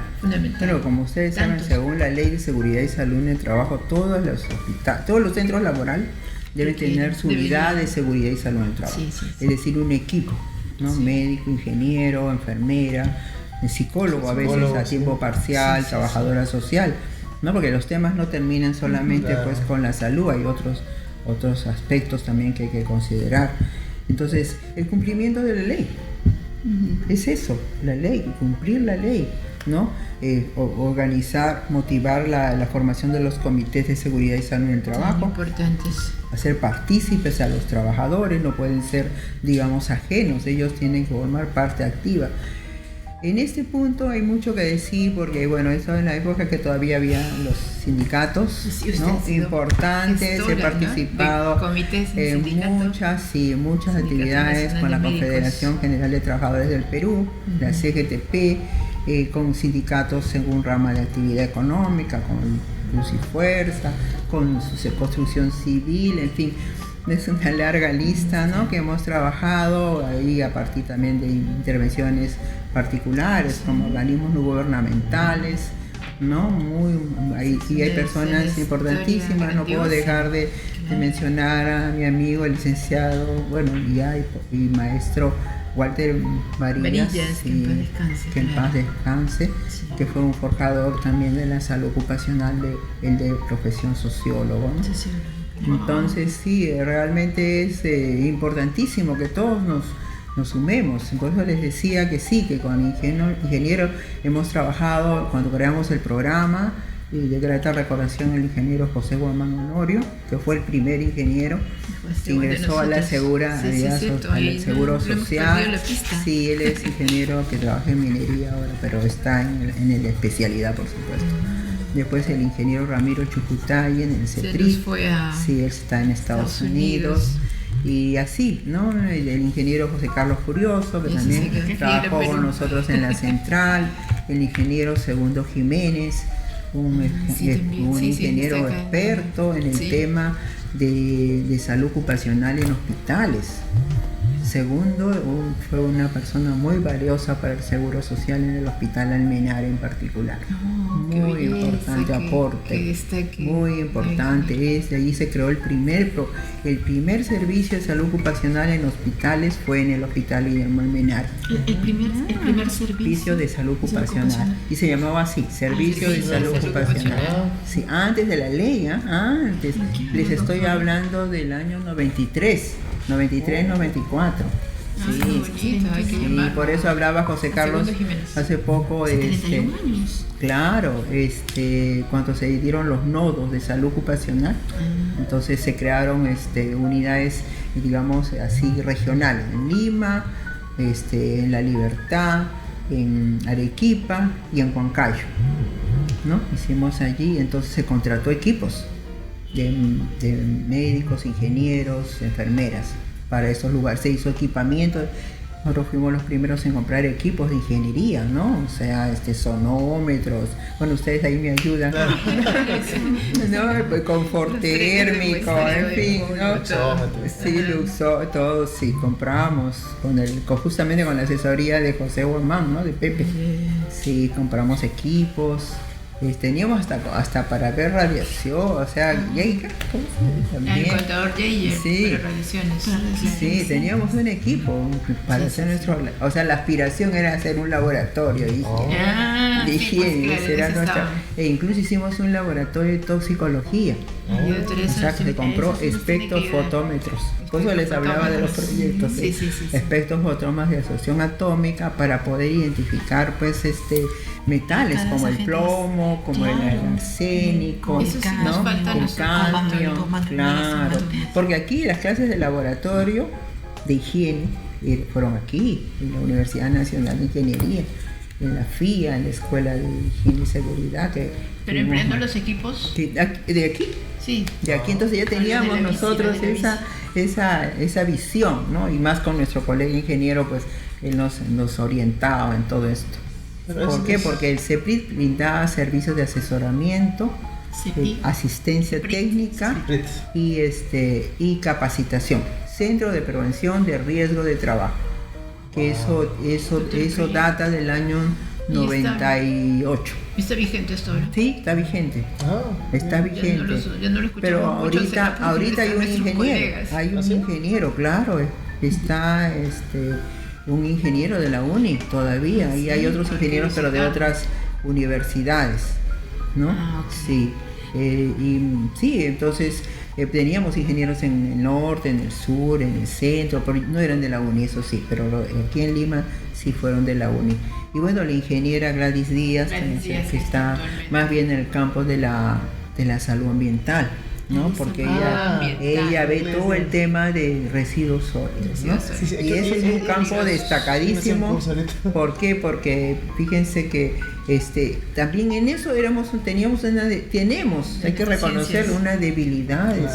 Pero como ustedes saben, según la Ley de Seguridad y Salud en el Trabajo, todos los centros laborales deben tener su unidad de seguridad y salud en el trabajo. Es decir, un equipo, ¿no? Médico, ingeniero, enfermera, psicólogo a veces a tiempo parcial, trabajadora social, ¿no? Porque los temas no terminan solamente pues con la salud, hay otros aspectos también que hay que considerar. Entonces, el cumplimiento de la ley. Es eso, la ley, cumplir la ley. ¿no? Organizar, motivar la formación de los comités de seguridad y salud en el trabajo. Importantes. Hacer partícipes a los trabajadores, no pueden ser, digamos, ajenos, ellos tienen que formar parte activa. En este punto hay mucho que decir porque, bueno, eso en la época que todavía había los sindicatos, Sí, ¿no? Importantes, gestora, he participado ¿no? Comités en sindicatos. muchas actividades con la Confederación General de Trabajadores del Perú, la CGTP, con sindicatos según rama de actividad económica, con Luz y Fuerza, con su construcción civil, en fin. Es una larga lista, ¿no? Que hemos trabajado ahí a partir también de intervenciones particulares como organismos no gubernamentales, ¿no? Y hay personas importantísimas, no puedo dejar de mencionar a mi amigo el licenciado, bueno, y maestro Walter Varillas, que en paz descanse, que fue un forjador también de la salud ocupacional, él de profesión sociólogo, ¿no? Entonces sí, realmente es importantísimo que todos nos sumemos. Por eso les decía que sí, que con ingenieros hemos trabajado cuando creamos el programa de grata recordación al ingeniero José Guamán Honorio, que fue el primer ingeniero que ingresó a la al Seguro Social. Sí, él es ingeniero que trabaja en minería ahora, pero está en la especialidad, por supuesto. Después el ingeniero Ramiro Chucutay en el CETRI. Sí, él está en Estados Unidos. Y así, ¿no? El ingeniero José Carlos Furioso, que también trabajó con nosotros en la central. El ingeniero Segundo Jiménez, un ingeniero experto en el tema de salud ocupacional en hospitales. Segundo, fue una persona muy valiosa para el Seguro Social en el Hospital Almenar en particular. Muy importante aporte, muy importante. De allí se creó el primer servicio de salud ocupacional en hospitales fue en el Hospital Guillermo Almenar. El primer servicio de salud ocupacional. Y se llamaba así, Servicio de Salud Ocupacional. Sí, antes de la ley, antes. Les estoy hablando del año 93, 94. Sí, y por eso hablaba José Carlos hace poco, claro, cuando se dieron los nodos de salud ocupacional, entonces se crearon unidades, digamos así, regionales, en Lima, en La Libertad, en Arequipa y en Huancayo, ¿no? Hicimos allí, entonces se contrató equipos de médicos, ingenieros, enfermeras para esos lugares. Se hizo equipamiento. Nosotros fuimos los primeros en comprar equipos de ingeniería, ¿no? O sea, sonómetros. Bueno, ustedes ahí me ayudan. ¿No? Pues, confort térmico, en fin, ¿no? Sí, Luxo, todo, sí, compramos justamente con la asesoría de José Guamán, ¿no? De Pepe. Sí, compramos equipos. Teníamos hasta para ver radiación, o sea, Jaeger también. El contador Jaeger para radiaciones. Sí, teníamos un equipo para hacer nuestro... O sea, la aspiración era hacer un laboratorio de higiene. E incluso hicimos un laboratorio de toxicología. O sea, que se compró espectrofotómetros. Por eso les hablaba de los proyectos. Espectrofotomas de absorción atómica para poder identificar, pues, metales como el plomo, como el arsénico, ¿no? El cadmio, claro. Porque aquí las clases de laboratorio de higiene fueron aquí, en la Universidad Nacional de Ingeniería, en la FIA, en la Escuela de Higiene y Seguridad. Pero empleando los equipos de aquí. Sí. De aquí, entonces ya teníamos nosotros esa visión, ¿no? Y más con nuestro colega ingeniero, pues él nos orientaba en todo esto. ¿Por qué? Porque el CEPRIT brindaba servicios de asesoramiento, asistencia técnica y capacitación. Centro de Prevención de Riesgo de Trabajo. Que eso data del año 98. ¿Está vigente esto ahora? Sí, está vigente. Está vigente. Yo no lo escuché. Pero ahorita hay un ingeniero. Hay un ingeniero, claro. Está un ingeniero de la UNI todavía. Y hay otros ingenieros, pero de otras universidades, ¿no? Sí. Entonces Teníamos ingenieros en el norte, en el sur, en el centro, pero no eran de la UNI, eso sí, pero aquí en Lima sí fueron de la UNI. Y bueno, la ingeniera Gladys Díaz, que está más bien en el campo de la salud ambiental, ¿no? Porque ella ve todo el tema de residuos sólidos, ¿no? Y ese es un campo destacadísimo. ¿Por qué? Porque fíjense que también en eso tenemos, hay que reconocer unas debilidades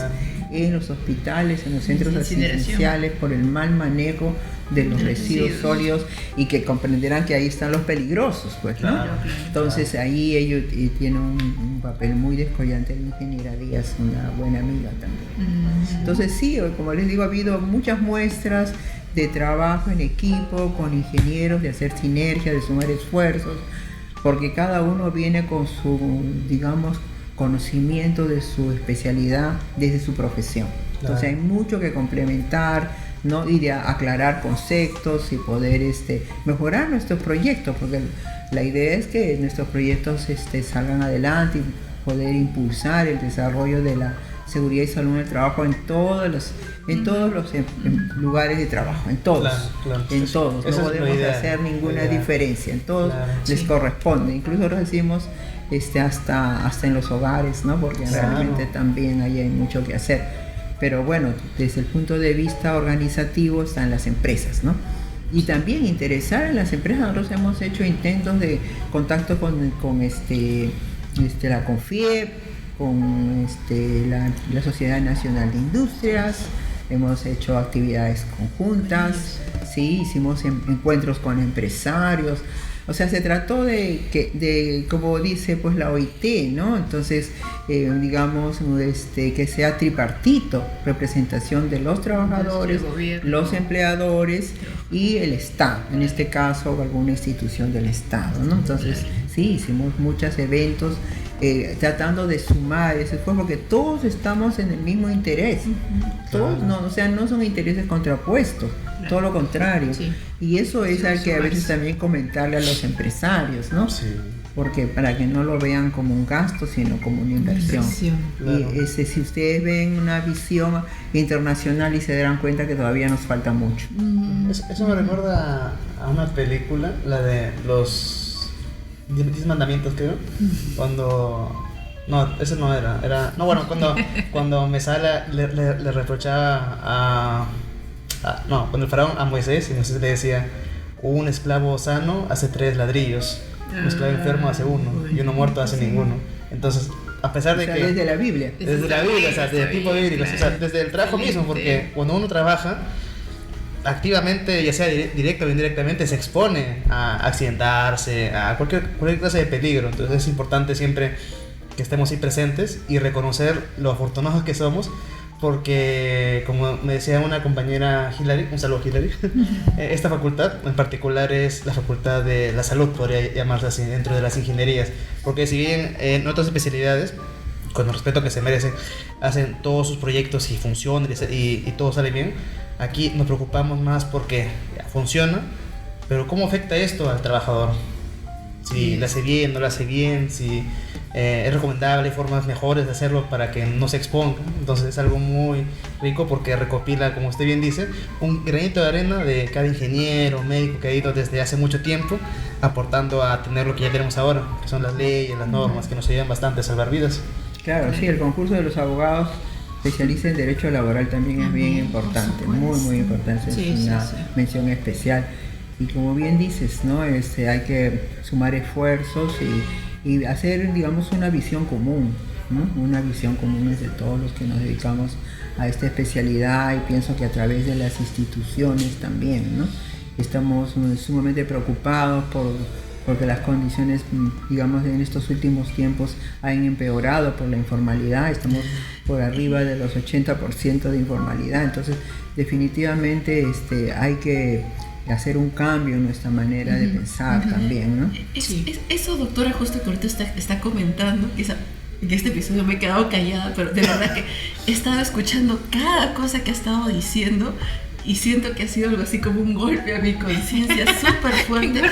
en los hospitales, en los centros asistenciales por el mal manejo de los residuos sólidos, y que comprenderán que ahí están los peligrosos, pues, ¿no? Entonces ahí ellos tienen un papel muy descollante. La ingeniera Díaz, una buena amiga también. Entonces sí, como les digo, ha habido muchas muestras de trabajo en equipo con ingenieros, de hacer sinergia, de sumar esfuerzos, porque cada uno viene con su, digamos, conocimiento de su especialidad desde su profesión. Entonces hay mucho que complementar, ¿no? Y de aclarar conceptos y poder mejorar nuestros proyectos, porque la idea es que nuestros proyectos salgan adelante y poder impulsar el desarrollo de la seguridad y salud en el trabajo en todos los lugares de trabajo, en todos, en todos. No podemos hacer ninguna diferencia, en todos les corresponde. Incluso nosotros decimos hasta en los hogares, ¿no? Porque realmente también ahí hay mucho que hacer. Pero bueno, desde el punto de vista organizativo están las empresas, ¿no? Y también interesar en las empresas. Nosotros hemos hecho intentos de contacto con la CONFIEP, con la Sociedad Nacional de Industrias. Hemos hecho actividades conjuntas, sí, hicimos encuentros con empresarios. O sea, se trató de como dice pues la OIT, ¿no? Entonces, digamos, que sea tripartito, representación de los trabajadores, los empleadores y el Estado, en este caso alguna institución del Estado, ¿no? Entonces, sí, hicimos muchos eventos tratando de sumar ese esfuerzo, porque todos estamos en el mismo interés. Todos, no son intereses contrapuestos, todo lo contrario. Y eso es al que a veces también comentarle a los empresarios, ¿no? Porque para que no lo vean como un gasto, sino como una inversión. Y si ustedes ven una visión internacional y se darán cuenta que todavía nos falta mucho. Eso me recuerda a una película, la de los 10 mandamientos, creo. Cuando... No, eso no era... No, bueno, cuando Mesala le reprochaba cuando el faraón a Moisés, y Moisés le decía: un esclavo sano hace 3 ladrillos, un esclavo enfermo hace 1, y uno muerto hace ninguno. Entonces, a pesar de que... Desde la Biblia. Desde la Biblia, o sea, desde el tipo bíblico, o sea, desde el trabajo mismo, porque cuando uno trabaja activamente, ya sea directa o indirectamente, se expone a accidentarse, a cualquier clase de peligro. Entonces es importante siempre que estemos ahí presentes y reconocer lo afortunados que somos, porque, como me decía una compañera Hilary, un saludo Hilary, esta facultad en particular es la facultad de la salud, podría llamarse así, dentro de las ingenierías, porque si bien en otras especialidades, con el respeto que se merecen, hacen todos sus proyectos y funcionan y todo sale bien, aquí nos preocupamos más porque funciona, pero ¿cómo afecta esto al trabajador? Si lo hace bien, no lo hace bien, si es recomendable, hay formas mejores de hacerlo para que no se exponga. Entonces es algo muy rico porque recopila, como usted bien dice, un granito de arena de cada ingeniero, médico que ha ido desde hace mucho tiempo aportando a tener lo que ya tenemos ahora, que son las leyes, las normas, que nos ayudan bastante a salvar vidas. Claro, sí, el concurso de los abogados especialistas en derecho laboral también es bien importante, muy importante, es una mención especial. Y como bien dices, ¿no? Hay que sumar esfuerzos y hacer, digamos, una visión común, ¿no? Una visión común entre todos los que nos dedicamos a esta especialidad, y pienso que a través de las instituciones también, ¿no? Estamos sumamente preocupados porque las condiciones, digamos, en estos últimos tiempos han empeorado por la informalidad. Estamos por arriba de los 80% de informalidad. Entonces, definitivamente hay que hacer un cambio en nuestra manera de pensar también, ¿no? Eso, doctora, justo que ahorita está comentando, en este episodio me he quedado callada, pero de verdad que he estado escuchando cada cosa que ha estado diciendo, y siento que ha sido algo así como un golpe a mi conciencia súper fuerte.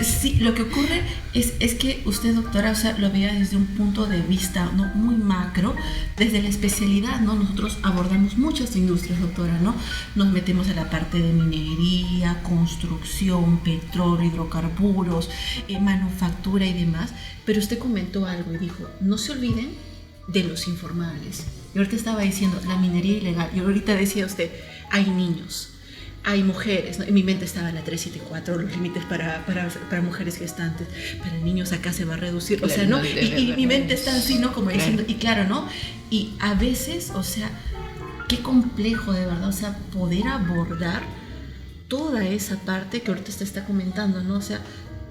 Sí, lo que ocurre es que usted, doctora, o sea, lo veía desde un punto de vista, ¿no?, muy macro, desde la especialidad, ¿no? Nosotros abordamos muchas industrias, doctora, ¿no? Nos metemos a la parte de minería, construcción, petróleo, hidrocarburos, manufactura y demás, pero usted comentó algo y dijo, no se olviden de los informales. Y ahorita estaba diciendo la minería ilegal, y ahorita decía usted, hay niños, hay mujeres, ¿no? En mi mente estaba la 374, los límites para mujeres gestantes, para niños acá se va a reducir, o sea, ¿no? Y mi mente está así, ¿no? Como diciendo, y claro, ¿no? Y a veces, o sea, qué complejo de verdad, o sea, poder abordar toda esa parte que ahorita usted está comentando, ¿no? O sea,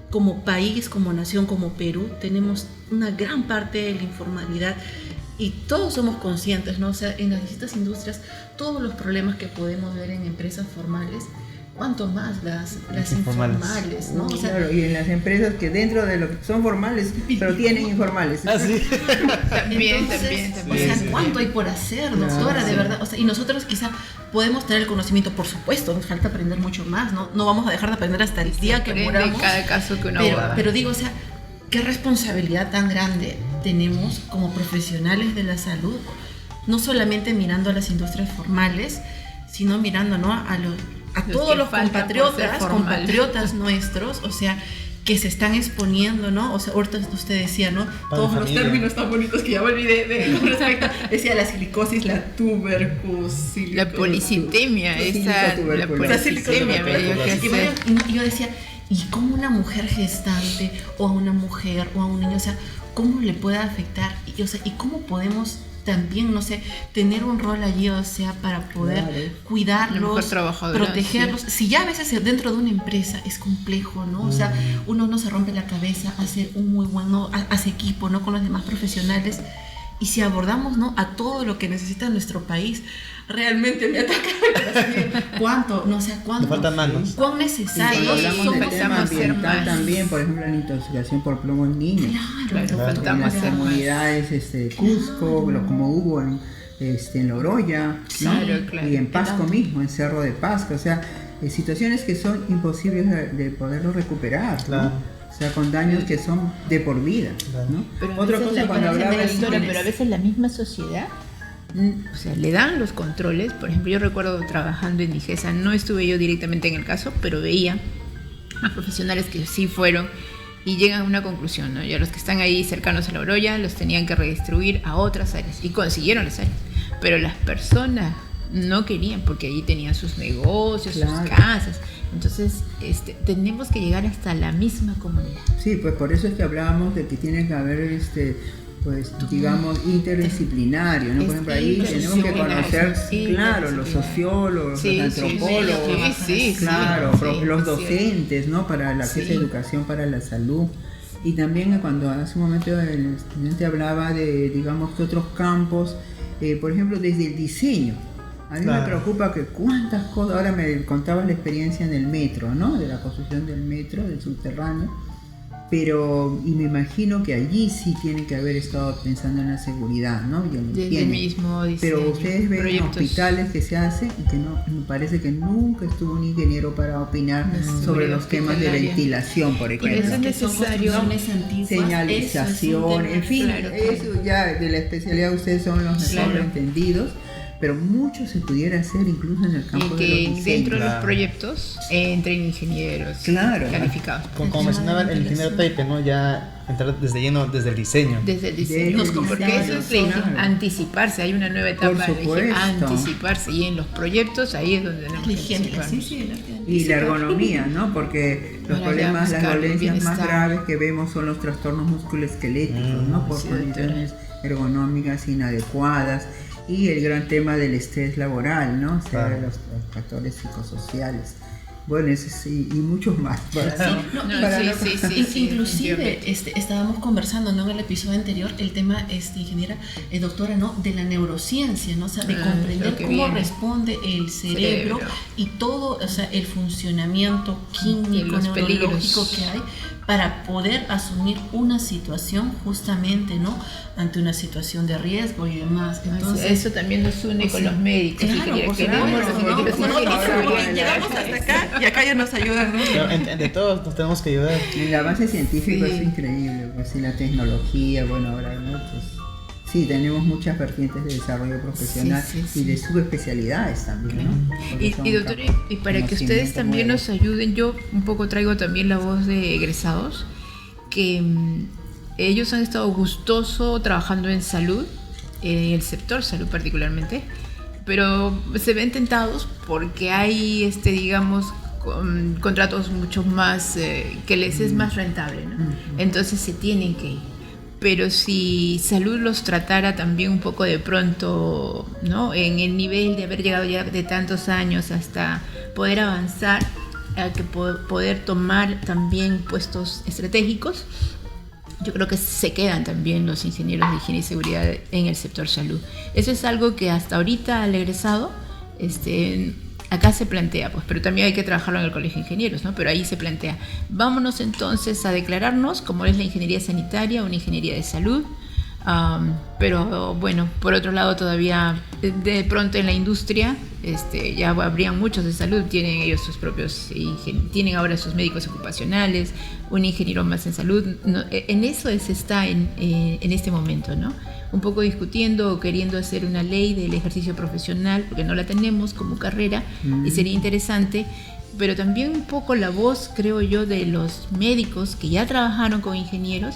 como país, como nación, como Perú, tenemos una gran parte de la informalidad y todos somos conscientes, ¿no? O sea, en las distintas industrias, todos los problemas que podemos ver en empresas formales, cuanto más las informales, ¿no? O sea, claro, y en las empresas que dentro de lo que son formales, pero tienen informales. Ah, sí. También. O sea, ¿cuánto hay por hacer, doctora? Claro, de verdad. O sea, y nosotros quizá podemos tener el conocimiento, por supuesto, nos falta aprender mucho más, ¿no? No vamos a dejar de aprender hasta el día que muramos. Cada caso que uno pero digo, o sea, qué responsabilidad tan grande tenemos como profesionales de la salud, no solamente mirando a las industrias formales, sino mirando, ¿no?, a todos los compatriotas nuestros, o sea, que se están exponiendo, ¿no? O sea, ahorita usted decía, ¿no? Todos los términos tan bonitos que ya me olvidé con respecto. Decía la silicosis, la tuberculosis, la policitemia, la policitemia. Y yo decía, ¿y cómo una mujer gestante o a una mujer o a un niño, o sea, cómo le puede afectar? Y, o sea, ¿y cómo podemos también, no sé, tener un rol allí, o sea, para poder cuidarlos, protegerlos? Sí. Si ya a veces dentro de una empresa es complejo, ¿no? O sea, uno no se rompe la cabeza, hace un muy bueno, hace equipo, ¿no?, con los demás profesionales. Y si abordamos, ¿no?, a todo lo que necesita nuestro país, realmente me ataca. ¿Cuánto? No sé, ¿cuánto? Me faltan manos. ¿Cuán necesario? Hablamos del tema ambiental también, por ejemplo, la intoxicación por plomo en niños. Claro. En las comunidades Cusco, como hubo en Loroya, ¿no? Claro. Y en Pasco mismo, en Cerro de Pasco. O sea, situaciones que son imposibles de poderlo recuperar, ¿no? Claro. O sea, con daños que son de por vida, ¿no? Pero otra cosa cuando hablaba pero a veces la misma sociedad, o sea, le dan los controles. Por ejemplo, yo recuerdo trabajando en Digesa, no estuve yo directamente en el caso, pero veía a profesionales que sí fueron y llegan a una conclusión, ¿no? Ya los que están ahí cercanos a la Oroya los tenían que redistribuir a otras áreas y consiguieron las áreas, pero las personas no querían porque allí tenían sus negocios, sus casas. Entonces, tenemos que llegar hasta la misma comunidad. Sí, pues por eso es que hablábamos de que tiene que haber, pues digamos, interdisciplinario, ¿no? Por ejemplo, ahí tenemos que conocer, claro, los sociólogos, los antropólogos, los docentes, ¿no? Para la que es educación para la salud. Y también cuando hace un momento el estudiante hablaba de, digamos, de otros campos, por ejemplo, desde el diseño. A mí me preocupa que cuántas cosas, ahora me contaba la experiencia en el metro, ¿no? De la construcción del metro, del subterráneo, y me imagino que allí sí tienen que haber estado pensando en la seguridad, ¿no? Y en la higiene. Mismo diseño, pero ustedes ven proyectos. Hospitales que se hacen y que no, me parece que nunca estuvo un ingeniero para opinar sobre los temas de ventilación, por ejemplo. Por eso es necesario señalización, en fin, eso ya de la especialidad ustedes son los mejor entendidos. Pero mucho se pudiera hacer incluso en el campo de los diseños. Y que dentro de los proyectos entren ingenieros calificados. Como mencionaba el ingeniero Taipe, ¿no? Ya entrar desde lleno, desde el diseño. Desde el diseño. Porque eso es anticiparse, hay una nueva etapa de anticiparse. Y en los proyectos ahí es donde tenemos que anticiparnos. Y la ergonomía, ¿no? Porque los problemas, las dolencias más graves que vemos son los trastornos musculoesqueléticos, ¿no? Por condiciones ergonómicas inadecuadas. Y el gran tema del estrés laboral, ¿no? O sea, los factores psicosociales. Bueno, y muchos más. Inclusive estábamos conversando, ¿no?, en el episodio anterior, el tema, ingeniera, doctora, ¿no?, de la neurociencia, ¿no? O sea, de comprender cómo responde el cerebro y todo, o sea, el funcionamiento químico, neurológico que hay para poder asumir una situación justamente, ¿no? Ante una situación de riesgo y demás. Entonces, eso también nos une con los médicos. Claro, por supuesto, llegamos hasta acá y acá ya nos ayudan, ¿no? De todos nos tenemos que ayudar. El avance científico es increíble, pues sí, la tecnología, bueno, ahora, ¿no? Pues, sí, tenemos muchas vertientes de desarrollo profesional y de subespecialidades también, ¿no? Y doctor, y para que ustedes también nos ayuden, yo un poco traigo también la voz de egresados, que ellos han estado gustoso trabajando en salud, en el sector salud particularmente, pero se ven tentados porque hay, digamos, contratos mucho más, que les es más rentable, ¿no? Entonces se tienen que ir. Pero si salud los tratara también un poco de pronto, ¿no? En el nivel de haber llegado ya de tantos años hasta poder avanzar, a que poder tomar también puestos estratégicos, yo creo que se quedan también los ingenieros de higiene y seguridad en el sector salud. Eso es algo que hasta ahorita al egresado, acá se plantea, pues, pero también hay que trabajarlo en el colegio de ingenieros, ¿no? Pero ahí se plantea, vámonos entonces a declararnos como es la ingeniería sanitaria, una ingeniería de salud, pero bueno, por otro lado todavía de pronto en la industria ya habrían muchos de salud, tienen ellos sus propios, tienen ahora sus médicos ocupacionales, un ingeniero más en salud, no, en eso se está en este momento, ¿no? Un poco discutiendo o queriendo hacer una ley del ejercicio profesional, porque no la tenemos como carrera y sería interesante, pero también un poco la voz, creo yo, de los médicos que ya trabajaron con ingenieros,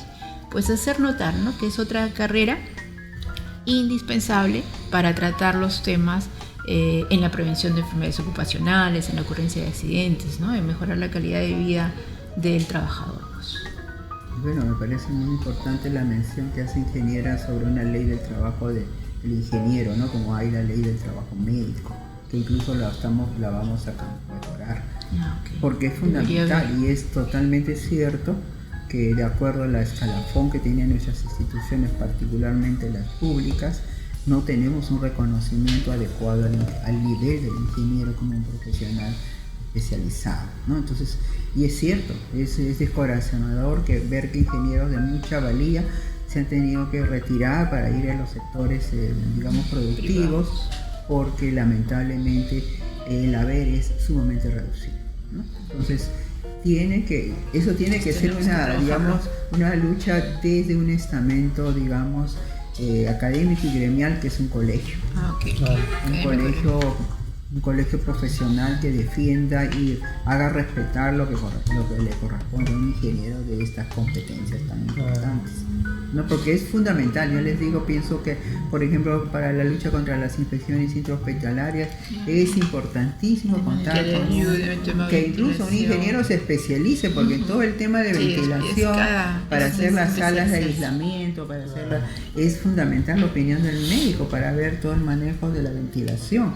pues hacer notar, ¿no? Que es otra carrera indispensable para tratar los temas en la prevención de enfermedades ocupacionales, en la ocurrencia de accidentes, ¿no? En mejorar la calidad de vida del trabajador. Bueno, me parece muy importante la mención que hace ingeniera sobre una ley del trabajo del ingeniero, ¿no? Como hay la ley del trabajo médico, que incluso la vamos a mejorar, porque es fundamental y es totalmente cierto que de acuerdo a la escalafón que tienen nuestras instituciones, particularmente las públicas, no tenemos un reconocimiento adecuado al nivel del ingeniero como un profesional especializado, ¿no? Entonces, y es cierto, es descorazonador ver que ingenieros de mucha valía se han tenido que retirar para ir a los sectores, digamos, productivos, porque lamentablemente el haber es sumamente reducido, ¿no? Entonces, eso tiene que ser una lucha desde un estamento, digamos, académico y gremial, que es un colegio. Un colegio profesional que defienda y haga respetar lo que le corresponde a un ingeniero de estas competencias tan importantes, ¿no? Porque es fundamental. Yo les digo, pienso que, por ejemplo, para la lucha contra las infecciones intrahospitalarias es importantísimo contar con que incluso un ingeniero se especialice, porque en todo el tema de ventilación, para hacer las salas de aislamiento, es fundamental la opinión del médico para ver todo el manejo de la ventilación,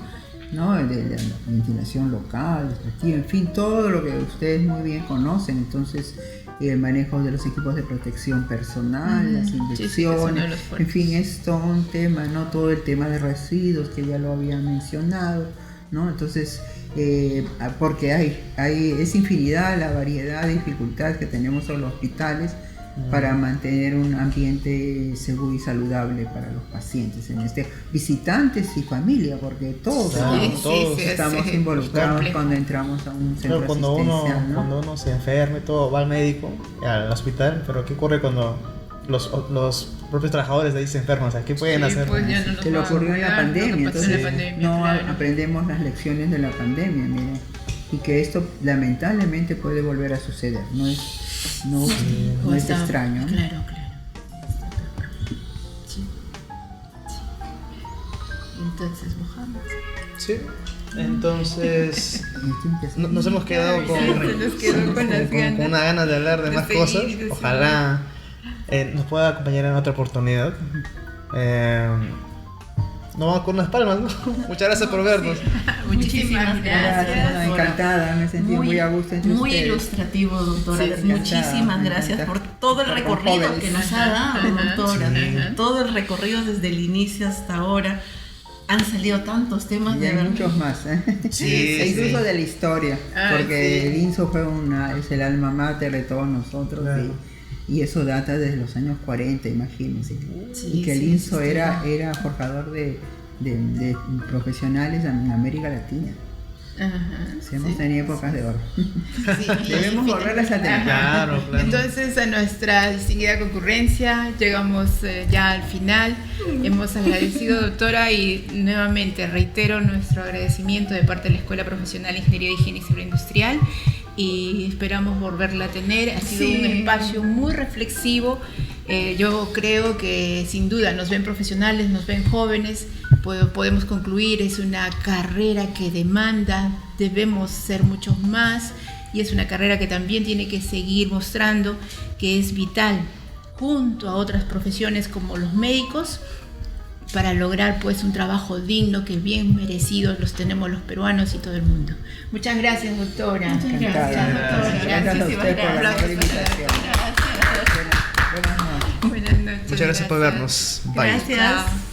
¿no? De la ventilación local, en fin, todo lo que ustedes muy bien conocen. Entonces, el manejo de los equipos de protección personal, las inyecciones, en fin, es todo un tema, ¿no? Todo el tema de residuos que ya lo había mencionado, ¿no? Entonces, porque es infinidad la variedad de dificultades que tenemos en los hospitales para mantener un ambiente seguro y saludable para los pacientes, visitantes y familia, porque todos estamos involucrados cuando entramos a un centro asistencial, ¿no? Cuando uno se enferme, todo va al médico, al hospital, pero ¿qué ocurre cuando los propios trabajadores de ahí se enferman? O sea, ¿qué pueden hacer? Pues que lo ocurrió en la pandemia, entonces aprendemos las lecciones de la pandemia, miren, y que esto lamentablemente puede volver a suceder, no es extraño, ¿no? Claro. Sí. Entonces, Mohamed. Sí. Entonces, nos hemos quedado con una ganas de hablar de más cosas. Ojalá nos pueda acompañar en otra oportunidad. Nos vamos con unas palmas, ¿no? Muchas gracias por vernos. Muchísimas gracias. Encantada, me sentí muy a gusto entre muy ustedes. Ilustrativo, doctora. Muchísimas gracias por todo el recorrido que nos ha dado, doctora. Todo el recorrido desde el inicio hasta ahora. han salido tantos temas Y de hay verdad. muchos más, ¿eh? Sí, Incluso sí. de la historia, Ah, porque sí. el INSO fue es el alma mater de todos nosotros, Claro. y eso data desde los años 40, imagínense. Sí, Y que el sí, INSO sí, era claro. forjador de profesionales en América Latina. Ajá. Sí, hemos tenido épocas de oro. Sí, Debemos volverlas a tener. Ajá. Claro, claro. Entonces, a nuestra distinguida concurrencia, llegamos ya al final. Hemos agradecido, doctora, y nuevamente reitero nuestro agradecimiento de parte de la Escuela Profesional de Ingeniería de Higiene y Seguridad Industrial, y esperamos volverla a tener. Ha sido Sí. un espacio muy reflexivo. Yo creo que sin duda nos ven profesionales, nos ven jóvenes, podemos concluir, es una carrera que demanda, debemos ser muchos más, y es una carrera que también tiene que seguir mostrando que es vital junto a otras profesiones como los médicos, para lograr pues un trabajo digno que bien merecidos los tenemos los peruanos y todo el mundo. Muchas gracias, doctora. Muchas Encantada. gracias, doctora. Gracias a usted por la Aplausos amable para la invitación. doctora. Buenas noches. Buenas noches. Muchas gracias por vernos. Bye. Gracias. Chao.